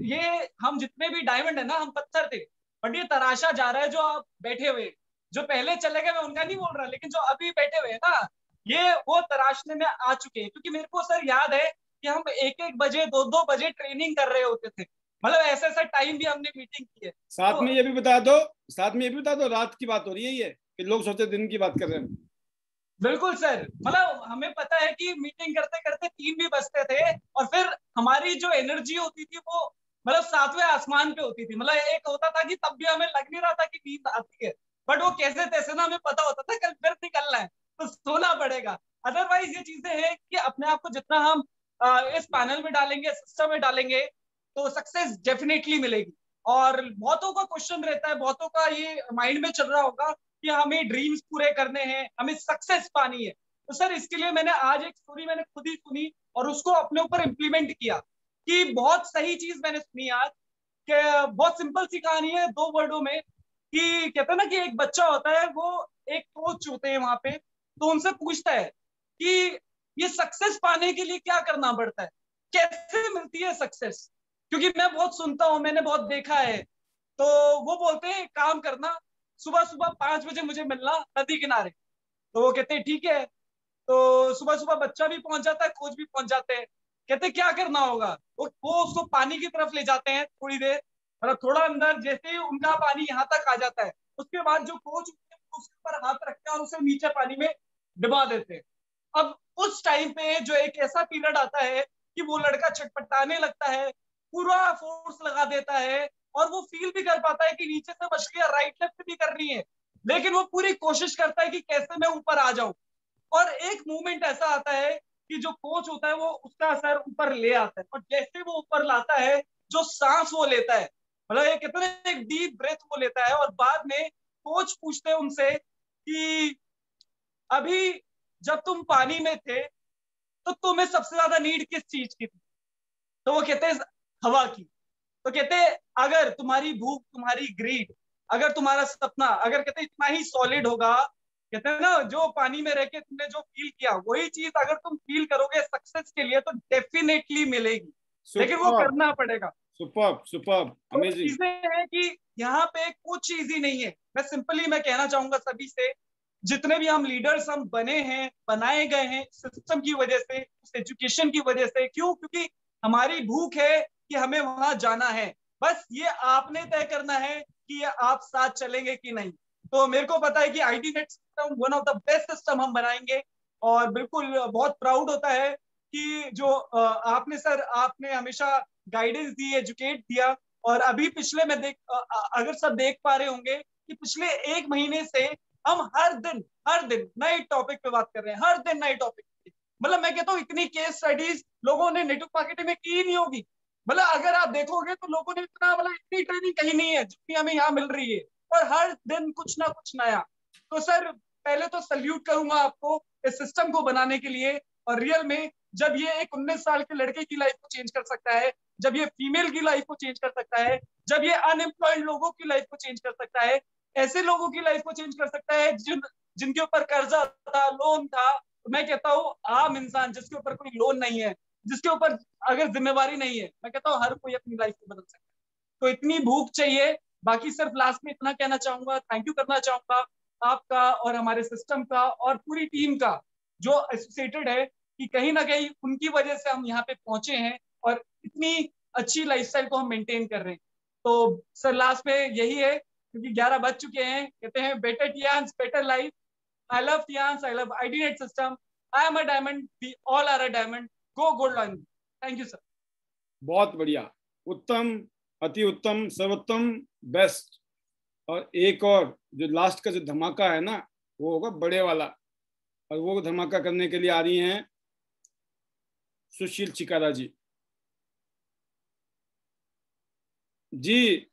ये हम जितने भी डायमंड है ना, हम पत्थर थे, बट ये तराशा जा रहा है। जो आप बैठे हुए, जो पहले चले गए, मैं उनका नहीं बोल रहा, लेकिन जो अभी बैठे हुए हैं ना, ये वो तराशने में आ चुके हैं। क्योंकि मेरे को सर याद है कि हम 1-1 बजे 2-2 बजे ट्रेनिंग कर रहे होते थे। ऐसा ऐसा टाइम भी हमने मीटिंग की है। साथ में ये भी बता दो, रात की बात हो रही है ये, कि लोग सोचते दिन की बात कर रहे हैं। बिल्कुल सर, हमें पता है कि मीटिंग करते करते 3 भी बजते थे, और फिर हमारी जो एनर्जी होती थी वो 7वें आसमान पे होती थी। एक होता था कि तब भी हमें लग नहीं रहा था कि नींद आती है, बट वो कैसे तैसे ना हमें पता होता था कल फिर निकलना है, तो सोना पड़ेगा। अदरवाइज ये चीजें हैं कि अपने आप को जितना हम इस पैनल में डालेंगे, सिस्टम में डालेंगे, तो सक्सेस डेफिनेटली मिलेगी। और बहुतों का क्वेश्चन रहता है, बहुतों का ये माइंड में चल रहा होगा कि हमें ड्रीम्स पूरे करने हैं, हमें सक्सेस पानी है। तो सर इसके लिए मैंने आज एक स्टोरी मैंने खुद ही सुनी और उसको अपने ऊपर इम्प्लीमेंट किया, कि बहुत सही चीज मैंने सुनी आज, कि बहुत सिंपल सी कहानी है 2 वर्डों में, कि कहते हैं ना कि एक बच्चा होता है, वो एक कोच होते हैं वहां पे, तो उनसे पूछता है कि ये सक्सेस पाने के लिए क्या करना पड़ता है, कैसे मिलती है सक्सेस, क्योंकि मैं बहुत सुनता हूँ, मैंने बहुत देखा है। तो वो बोलते हैं काम करना, सुबह सुबह 5 बजे मुझे मिलना नदी किनारे। तो वो कहते हैं ठीक है। तो सुबह सुबह बच्चा भी पहुंच जाता है, कोच भी पहुंच जाते हैं। कहते क्या करना होगा, वो उसको पानी की तरफ ले जाते हैं थोड़ी देर, मतलब थोड़ा अंदर, जैसे ही उनका पानी यहाँ तक आ जाता है उसके बाद जो कोच उसके ऊपर हाथ रखते हैं और उसे नीचे पानी में डुबा देते हैं। अब उस टाइम पे जो एक ऐसा पीरियड आता है कि वो लड़का छटपटाने लगता है, पूरा फोर्स लगा देता है और वो फील भी कर पाता है कि नीचे से मछलियां राइट लेफ्ट भी कर रही है, लेकिन वो पूरी कोशिश करता है कि कैसे मैं ऊपर आ जाऊं। और एक मूवमेंट ऐसा आता है कि जो कोच होता है वो उसका असर ऊपर ले आता है, और जैसे वो ऊपर लाता है, जो सांस वो लेता है, मतलब ये कहते हैं एक डीप ब्रेथ वो लेता है, और बाद में कोच पूछते हैं उनसे कि अभी जब तुम पानी में थे तो तुम्हें सबसे ज्यादा नीड किस चीज की थी? तो वो कहते हैं हवा की। तो कहते हैं अगर तुम्हारी भूख, तुम्हारी ग्रीड, अगर तुम्हारा सपना, अगर कहते हैं इतना ही सॉलिड होगा, कहते हैं ना जो पानी में रह के तुमने जो फील किया वही चीज अगर तुम फील करोगे सक्सेस के लिए तो डेफिनेटली मिलेगी, लेकिन वो करना पड़ेगा। Superb, superb, amazing. चीजें हैं कि यहाँ पे कुछ चीज ही नहीं है। मैं सिंपली मैं कहना चाहूंगा सभी से, जितने भी हम लीडर्स हम बने हैं, बनाए गए हैं सिस्टम की वजह से, उस एजुकेशन की वजह से। क्यों? क्योंकि हमारी भूख है कि हमें वहां जाना है, बस ये आपने तय करना है कि ये आप साथ चलेंगे कि नहीं। तो मेरे को पता है कि IT net system one of the best system हम बनाएंगे, और बिल्कुल बहुत प्राउड होता है कि जो आपने सर, आपने हमेशा गाइडेंस दी, एजुकेट दिया। और अभी पिछले में अगर सब देख पा रहे होंगे कि पिछले 1 महीने से हम हर दिन नए टॉपिक पे बात कर रहे हैं, हर दिन नए टॉपिक पे। मतलब मैं कहता हूँ इतनी केस स्टडीज लोगों ने नेटवर्क मार्केटिंग में की नहीं होगी। मतलब अगर आप देखोगे तो लोगों ने इतना, मतलब इतनी ट्रेनिंग कहीं नहीं है जितनी हमें यहाँ मिल रही है, और हर दिन कुछ ना कुछ नया। तो सर पहले तो सल्यूट करूंगा आपको इस सिस्टम को बनाने के लिए। और रियल में जब ये एक 19 साल के लड़के की लाइफ को चेंज कर सकता है, जब ये फीमेल की लाइफ को चेंज कर सकता है, जब ये अनएम्प्लॉयड लोगों की लाइफ को चेंज कर सकता है, ऐसे लोगों की लाइफ को चेंज कर सकता है जिनके ऊपर कर्जा था, लोन था, मैं कहता हूँ आम इंसान जिसके ऊपर कोई लोन नहीं है, जिसके ऊपर अगर जिम्मेवारी नहीं है, मैं कहता हूँ हर कोई अपनी लाइफ को बदल सकता है। तो इतनी भूख चाहिए। बाकी सिर्फ लास्ट में इतना कहना चाहूंगा, थैंक यू करना चाहूंगा आपका और हमारे सिस्टम का और पूरी टीम का जो एसोसिएटेड है, कि कहीं ना कहीं उनकी वजह से हम यहाँ पे पहुंचे हैं और इतनी अच्छी लाइफस्टाइल को हम मेंटेन कर रहे हैं। तो सर लास्ट में यही है, क्योंकि 11 बज चुके हैं, कहते हैं better Tiens better life. I love Tiens, I love IDNet system, I am a diamond, we all are a diamond, go gold line. Thank you sir. बहुत बढ़िया, उत्तम, अति उत्तम, सर्वोत्तम, बेस्ट। और एक और जो लास्ट का जो धमाका है ना, वो होगा बड़े वाला, और वो धमाका करने के लिए आ रही हैं सुशील चिकारा जी। जी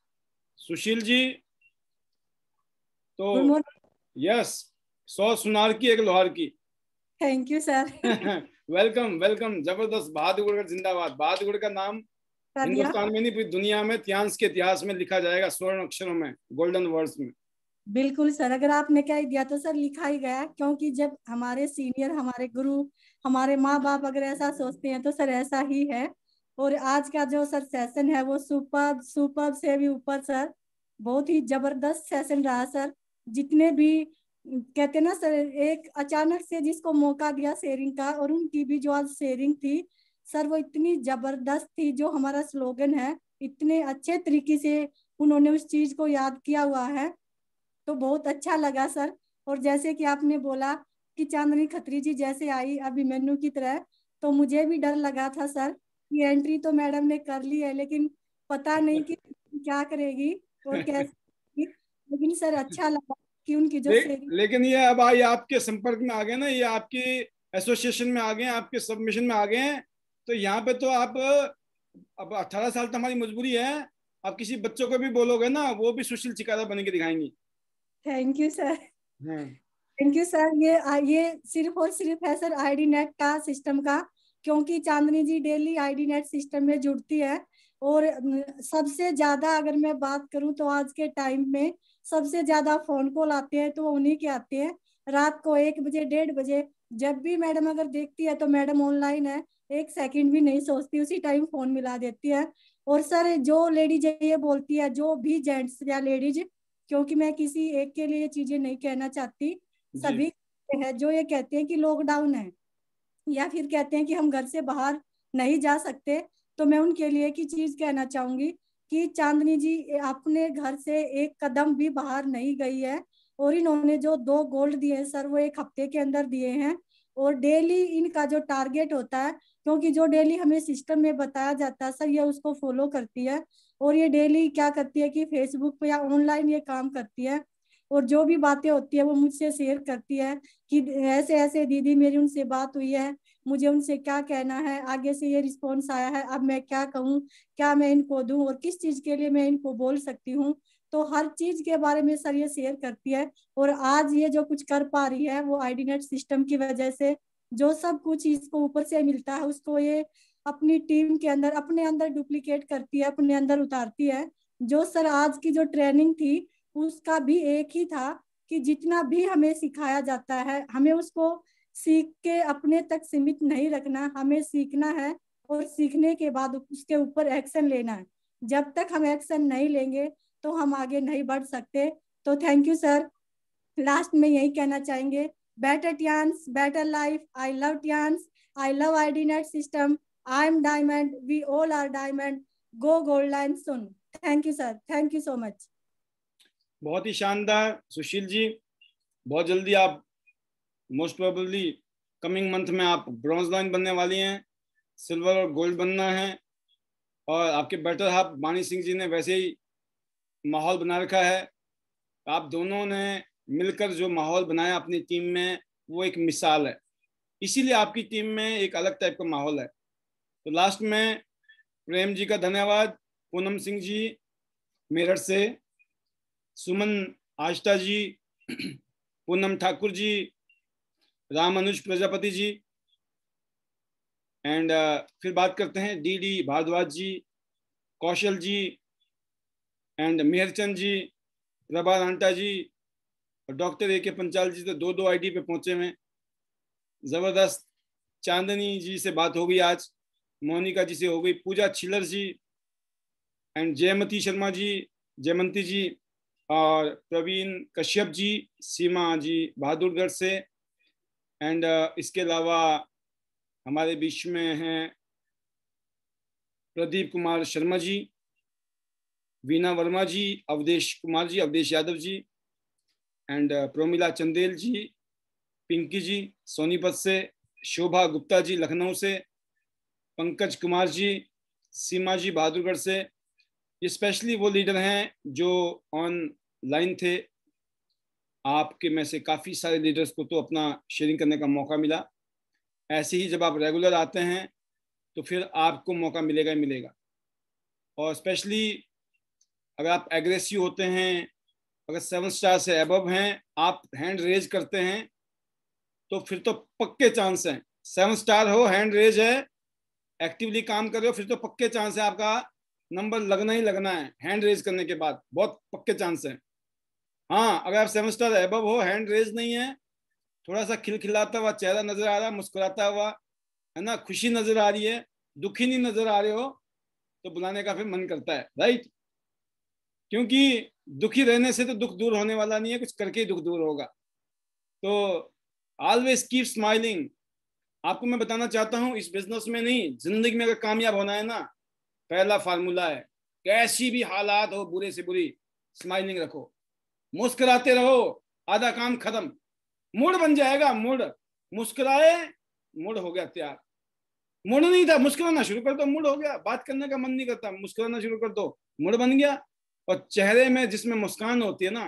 सुशील जी, तो यस, 100 सुनार की 1 लोहार की। Thank you sir. Welcome welcome, जबरदस्त। बहादुरगढ़ जिंदाबाद। बहादुरगढ़ का नाम हिंदुस्तान में नहीं पूरी दुनिया में टियांस के इतिहास में लिखा जाएगा स्वर्ण अक्षरों में, गोल्डन वर्ड्स में। बिल्कुल सर, अगर आपने कह दिया तो सर लिखा ही गया, क्योंकि जब हमारे सीनियर, हमारे गुरु, हमारे माँ बाप अगर ऐसा सोचते हैं तो सर ऐसा ही है। और आज का जो सर सेशन है वो सुपर सुपर से भी ऊपर सर, बहुत ही जबरदस्त सेशन रहा सर। जितने भी कहते ना सर, एक अचानक से जिसको मौका दिया शेयरिंग का, और उनकी भी जो आज शेयरिंग थी सर वो इतनी जबरदस्त थी। जो हमारा स्लोगन है, इतने अच्छे तरीके से उन्होंने उस चीज को याद किया हुआ है, तो बहुत अच्छा लगा सर। और जैसे कि आपने बोला कि चांदनी खत्री जी जैसे आई अभिमन्यु की तरह, तो मुझे भी डर लगा था सर कि एंट्री तो मैडम ने कर ली है, लेकिन पता नहीं कि क्या करेगी और कैसे। लेकिन सर अच्छा लगा कि उनकी जो लेकिन ये अब आई आपके संपर्क में आ गए ना, ये आपकी एसोसिएशन में आ गए, आपके सबमिशन में आ गए हैं, तो यहाँ पे तो आप अब 18 साल तो हमारी मजबूरी है, आप किसी बच्चों को भी बोलोगे ना, वो भी सुशील चिकारा बन के दिखाएंगी। Thank you sir. Thank you sir. ये सिर्फ और सिर्फ है सर आईडी नेट का सिस्टम का, क्योंकि Chandni ji daily IDNet system में जुड़ती है। और सबसे ज्यादा अगर मैं बात करूं तो आज के टाइम में सबसे ज्यादा फोन कॉल आते हैं तो वो उन्हीं के आते हैं। रात को 1 बजे 1:30 बजे जब भी मैडम अगर देखती है तो मैडम ऑनलाइन है, 1 सेकंड भी नहीं सोचती, उसी टाइम फोन मिला देती है। और सर जो लेडीज ये बोलती है, जो भी जेंट्स या लेडीज, क्योंकि मैं किसी एक के लिए चीजें नहीं कहना चाहती, सभी है जो ये कहते हैं कि लॉकडाउन है या फिर कहते हैं कि हम घर से बाहर नहीं जा सकते, तो मैं उनके लिए की चीज कहना चाहूंगी कि चांदनी जी अपने घर से एक कदम भी बाहर नहीं गई है। और इन्होंने जो 2 गोल्ड दिए हैं सर, वो 1 हफ्ते के अंदर दिए हैं। और डेली इनका जो टारगेट होता है, क्योंकि जो डेली हमें सिस्टम में बताया जाता है सर, ये उसको फॉलो करती है। और ये डेली क्या करती है कि फेसबुक पे या ऑनलाइन ये काम करती है, और जो भी बातें होती है वो मुझसे शेयर करती है कि ऐसे ऐसे दीदी मेरी उनसे बात हुई है, मुझे उनसे क्या कहना है, आगे से ये रिस्पॉन्स आया है, अब मैं क्या कहूँ, क्या मैं इनको दूं और किस चीज के लिए मैं इनको बोल सकती हूँ। तो हर चीज के बारे में सर ये शेयर करती है। और आज ये जो कुछ कर पा रही है वो आईडीनेट सिस्टम की वजह से, जो सब कुछ इसको ऊपर से मिलता है उसको ये अपनी टीम के अंदर अपने अंदर डुप्लीकेट करती है, अपने अंदर उतारती है। जो सर आज की जो ट्रेनिंग थी उसका भी एक ही था कि जितना भी हमें सिखाया जाता है हमें उसको सीख के अपने तक सीमित नहीं रखना, हमें सीखना है और सीखने के बाद उसके ऊपर एक्शन लेना है। जब तक हम एक्शन नहीं लेंगे तो हम आगे नहीं बढ़ सकते। तो थैंक यू सर। लास्ट में यही कहना चाहेंगे, better Tiens better life, I love Tiens, I love IDNet system, I am diamond, we all are diamond, go gold line soon. Thank you sir, thank you so much. बहुत ही शानदार सुशील जी, बहुत जल्दी आप मोस्ट प्रोबेबली कमिंग मंथ में आप ब्रॉन्ज लाइन बनने वाली हैं, सिल्वर और गोल्ड बनना है। और आपके बेटर हाफ वाणी सिंह जी ने वैसे ही माहौल बना रखा है। आप दोनों ने मिलकर जो माहौल बनाया अपनी टीम में वो एक मिसाल है, इसीलिए आपकी टीम में एक अलग टाइप का माहौल है। तो लास्ट में प्रेम जी का धन्यवाद, पूनम सिंह जी मेरठ से, सुमन आष्टा जी, पूनम ठाकुर जी, राम अनुज प्रजापति जी, एंड फिर बात करते हैं डी भारद्वाज जी, कौशल जी एंड मेहरचंद जी, प्रभा रांटा जी और डॉक्टर AK पंचाल जी। तो 2-2 आईडी पे पहुंचे हुए, जबरदस्त। चांदनी जी से बात हो गई आज, मोनिका जी से हो गई, पूजा छिलर जी एंड जयमती शर्मा जी, जयमंती जी और प्रवीण कश्यप जी, सीमा जी बहादुरगढ़ से। एंड इसके अलावा हमारे बीच में हैं प्रदीप कुमार शर्मा जी, वीना वर्मा जी, अवधेश कुमार जी, अवधेश यादव जी एंड प्रोमिला चंदेल जी, पिंकी जी सोनीपत से, शोभा गुप्ता जी लखनऊ से, पंकज कुमार जी, सीमा जी बहादुरगढ़ से। ये स्पेशली वो लीडर हैं जो ऑनलाइन थे। आपके में से काफ़ी सारे लीडर्स को तो अपना शेयरिंग करने का मौका मिला। ऐसे ही जब आप रेगुलर आते हैं तो फिर आपको मौका मिलेगा ही मिलेगा। और स्पेशली अगर आप एग्रेसिव होते हैं, अगर 7 स्टार से अबव हैं, आप हैंड रेज करते हैं तो फिर तो पक्के चांस हैं। 7 स्टार हो, हैंड रेज है, एक्टिवली काम कर रहे हो, फिर तो पक्के चांस है आपका नंबर लगना ही लगना है। हैंड रेज करने के बाद बहुत पक्के चांस है। हाँ, अगर आप 7 स्टार अबव हो, हैंड रेज नहीं है, थोड़ा सा खिलखिलाता हुआ चेहरा नजर आ रहा है, मुस्कुराता हुआ है ना, खुशी नजर आ रही है, दुखी नहीं नजर आ रहे हो, तो बुलाने का फिर मन करता है, राइट? क्योंकि दुखी रहने से तो दुख दूर होने वाला नहीं है, कुछ करके ही दुख दूर होगा। तो ऑलवेज कीप स्माइलिंग। आपको मैं बताना चाहता हूँ, इस बिजनेस में नहीं, जिंदगी में अगर कामयाब होना है ना, पहला फार्मूला है, कैसी भी हालात हो, बुरे से बुरी, स्माइलिंग रखो, मुस्कुराते रहो, आधा काम खत्म। मूड बन जाएगा, मूड, मुस्कुराए मूड हो गया तैयार। मूड नहीं था, मुस्कुराना शुरू कर दो, मूड हो गया। बात करने का मन नहीं करता, मुस्कुराना शुरू कर दो, मूड बन गया। और चेहरे में जिसमें मुस्कान होती है ना,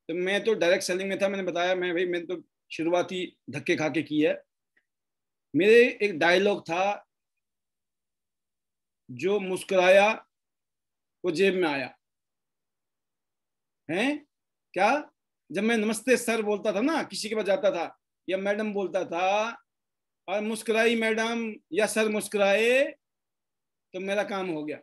तो मैं तो डायरेक्ट सेलिंग में था, मैंने बताया, मैंने तो शुरुआती धक्के खा के की है। मेरे एक डायलॉग था, जो मुस्कुराया वो जेब में आया है। क्या? जब मैं नमस्ते सर बोलता था ना, किसी के पास जाता था या मैडम बोलता था और मुस्कुराई मैडम या सर मुस्कुराए, तो मेरा काम हो गया।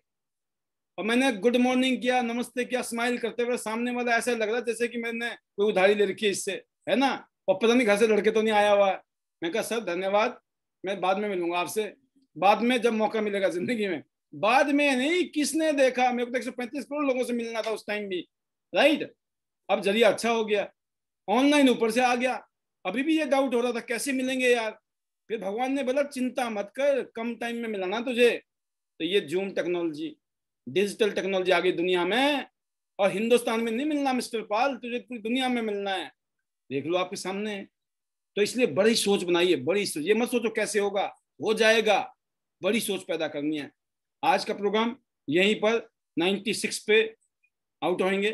और मैंने गुड मॉर्निंग किया, नमस्ते किया, स्माइल करते हुए, सामने वाला ऐसा लग रहा जैसे कि मैंने कोई उधारी ले रखी है इससे, है ना, और पता नहीं घर से लड़के तो नहीं आया हुआ है। मैं कहा सर धन्यवाद, मैं बाद में मिलूंगा आपसे, बाद में जब मौका मिलेगा जिंदगी में। बाद में नहीं, किसने देखा, मेरे को 135 करोड़ लोगों से मिलना था उस टाइम भी, राइट। अब जरिया अच्छा हो गया, ऑनलाइन ऊपर से आ गया। अभी भी ये डाउट हो रहा था कैसे मिलेंगे यार, फिर भगवान ने बोला चिंता मत कर, कम टाइम में मिलाना तुझे। तो ये जूम टेक्नोलॉजी, डिजिटल टेक्नोलॉजी आ गई दुनिया में, और हिंदुस्तान में नहीं मिलना मिस्टर पाल, तुझे पूरी दुनिया में मिलना है। देख लो आपके सामने है। तो इसलिए बड़ी सोच बनाइए, बड़ी सोच, ये मत सोचो कैसे होगा, हो जाएगा, बड़ी सोच पैदा करनी है। आज का प्रोग्राम यहीं पर 96 पे आउट होंगे,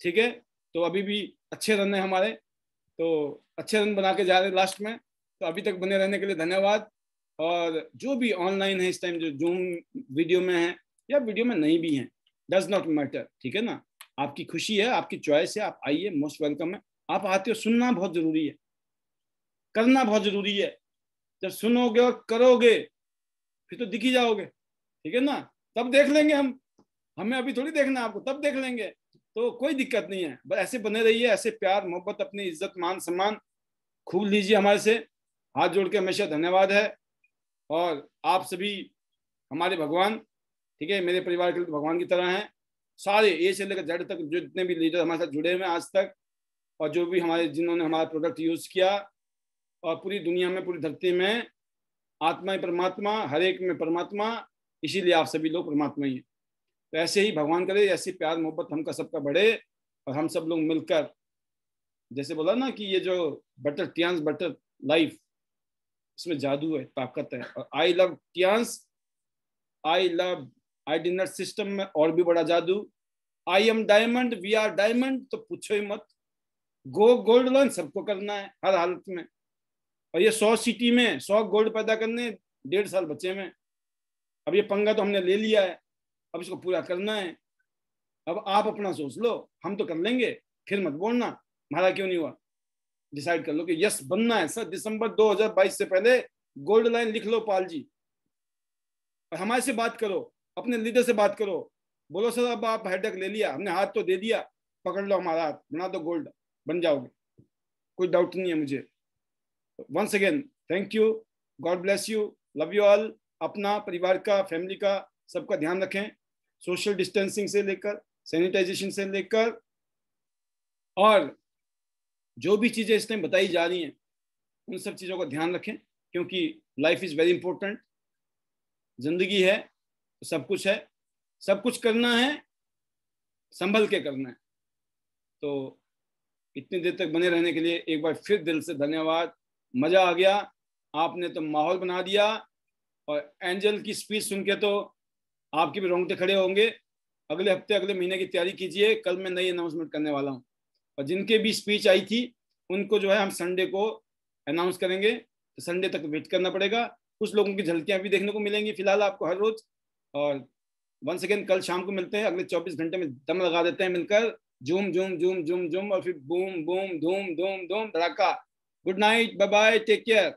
ठीक है। तो अभी भी अच्छे रन है हमारे, तो अच्छे रन बना के जा रहे लास्ट में। तो अभी तक बने रहने के लिए धन्यवाद। और जो भी ऑनलाइन है इस टाइम, जो जूम वीडियो में है या वीडियो में नहीं भी है, डज नॉट मैटर, ठीक है ना। आपकी खुशी है, आपकी चॉइस है, आप आइए, मोस्ट वेलकम है। आप आते हो, सुनना बहुत जरूरी है, करना बहुत जरूरी है। जब सुनोगे और करोगे फिर तो दिख ही जाओगे, ठीक है ना। तब देख लेंगे हम, हमें अभी थोड़ी देखना है आपको, तब देख लेंगे, तो कोई दिक्कत नहीं है। बस ऐसे बने रहिए, ऐसे प्यार मोहब्बत, अपनी इज्जत मान सम्मान खूब लीजिए हमारे से। हाथ जोड़ के हमेशा धन्यवाद है। और आप सभी हमारे भगवान, ठीक है, मेरे परिवार के लिए भगवान की तरह हैं सारे, ए से लेकर जेड तक, जो जितने भी लीडर हमारे साथ जुड़े हुए हैं आज तक, और जो भी हमारे, जिन्होंने हमारा प्रोडक्ट यूज किया, और पूरी दुनिया में, पूरी धरती में आत्मा ही परमात्मा, हर एक में परमात्मा, इसीलिए आप सभी लोग परमात्मा ही हैं। तो ऐसे ही भगवान करे, ऐसी प्यार मोहब्बत हमका सबका बढ़े, और हम सब लोग मिलकर, जैसे बोला ना कि ये जो बटर टियांस बटर लाइफ, इसमें जादू है, ताकत है। और I love Tiens, I love IDNet system में और भी बड़ा जादू। I am diamond, we are diamond, तो पूछो ही मत। गो गोल्ड लर्न सबको करना है हर हालत में। और ये 100 सिटी में 100 गोल्ड पैदा करने 1.5 साल बचे में। अब ये पंगा तो हमने ले लिया है, अब इसको पूरा करना है। अब आप अपना सोच लो, हम तो कर लेंगे, फिर मत बोलना हमारा क्यों नहीं हुआ। डिसाइड कर लो कि यस बनना है सर, दिसंबर 2022 से पहले गोल्ड लाइन लिख लो पाल जी। और हमारे से बात करो, अपने लीडर से बात करो, बोलो सर अब आप हेडेक ले लिया, हमने हाथ तो दे दिया, पकड़ लो हमारा हाथ, बना दो गोल्ड, बन जाओगे, कोई डाउट नहीं है मुझे। Once again thank you, God bless you, love you all. अपना, परिवार का, फैमिली का, सबका ध्यान रखें, सोशल डिस्टेंसिंग से लेकर, सैनिटाइजेशन से लेकर, और जो भी चीजें इस टाइम बताई जा रही हैं उन सब चीजों का ध्यान रखें, क्योंकि लाइफ इज वेरी इंपॉर्टेंट। जिंदगी है तो सब कुछ है, सब कुछ करना है, संभल के करना है। तो इतनी देर तक बने रहने के लिए एक बार फिर दिल से धन्यवाद। मजा आ गया, आपने तो माहौल बना दिया। और एंजल की स्पीच सुन के तो आपके भी रोंगटे खड़े होंगे। अगले हफ्ते, अगले महीने की तैयारी कीजिए, कल मैं नई अनाउंसमेंट करने वाला हूँ। और जिनके भी स्पीच आई थी उनको जो है हम संडे को अनाउंस करेंगे, तो संडे तक वेट करना पड़ेगा। कुछ लोगों की झलकियां भी देखने को मिलेंगी फिलहाल आपको हर रोज। और वंस अगेन कल शाम को मिलते हैं, अगले 24 घंटे में दम लगा देते हैं मिलकर, zoom zoom zoom zoom zoom, और फिर बूम बूम धूम धूम धूम धड़ाका। Good night, bye bye, take care.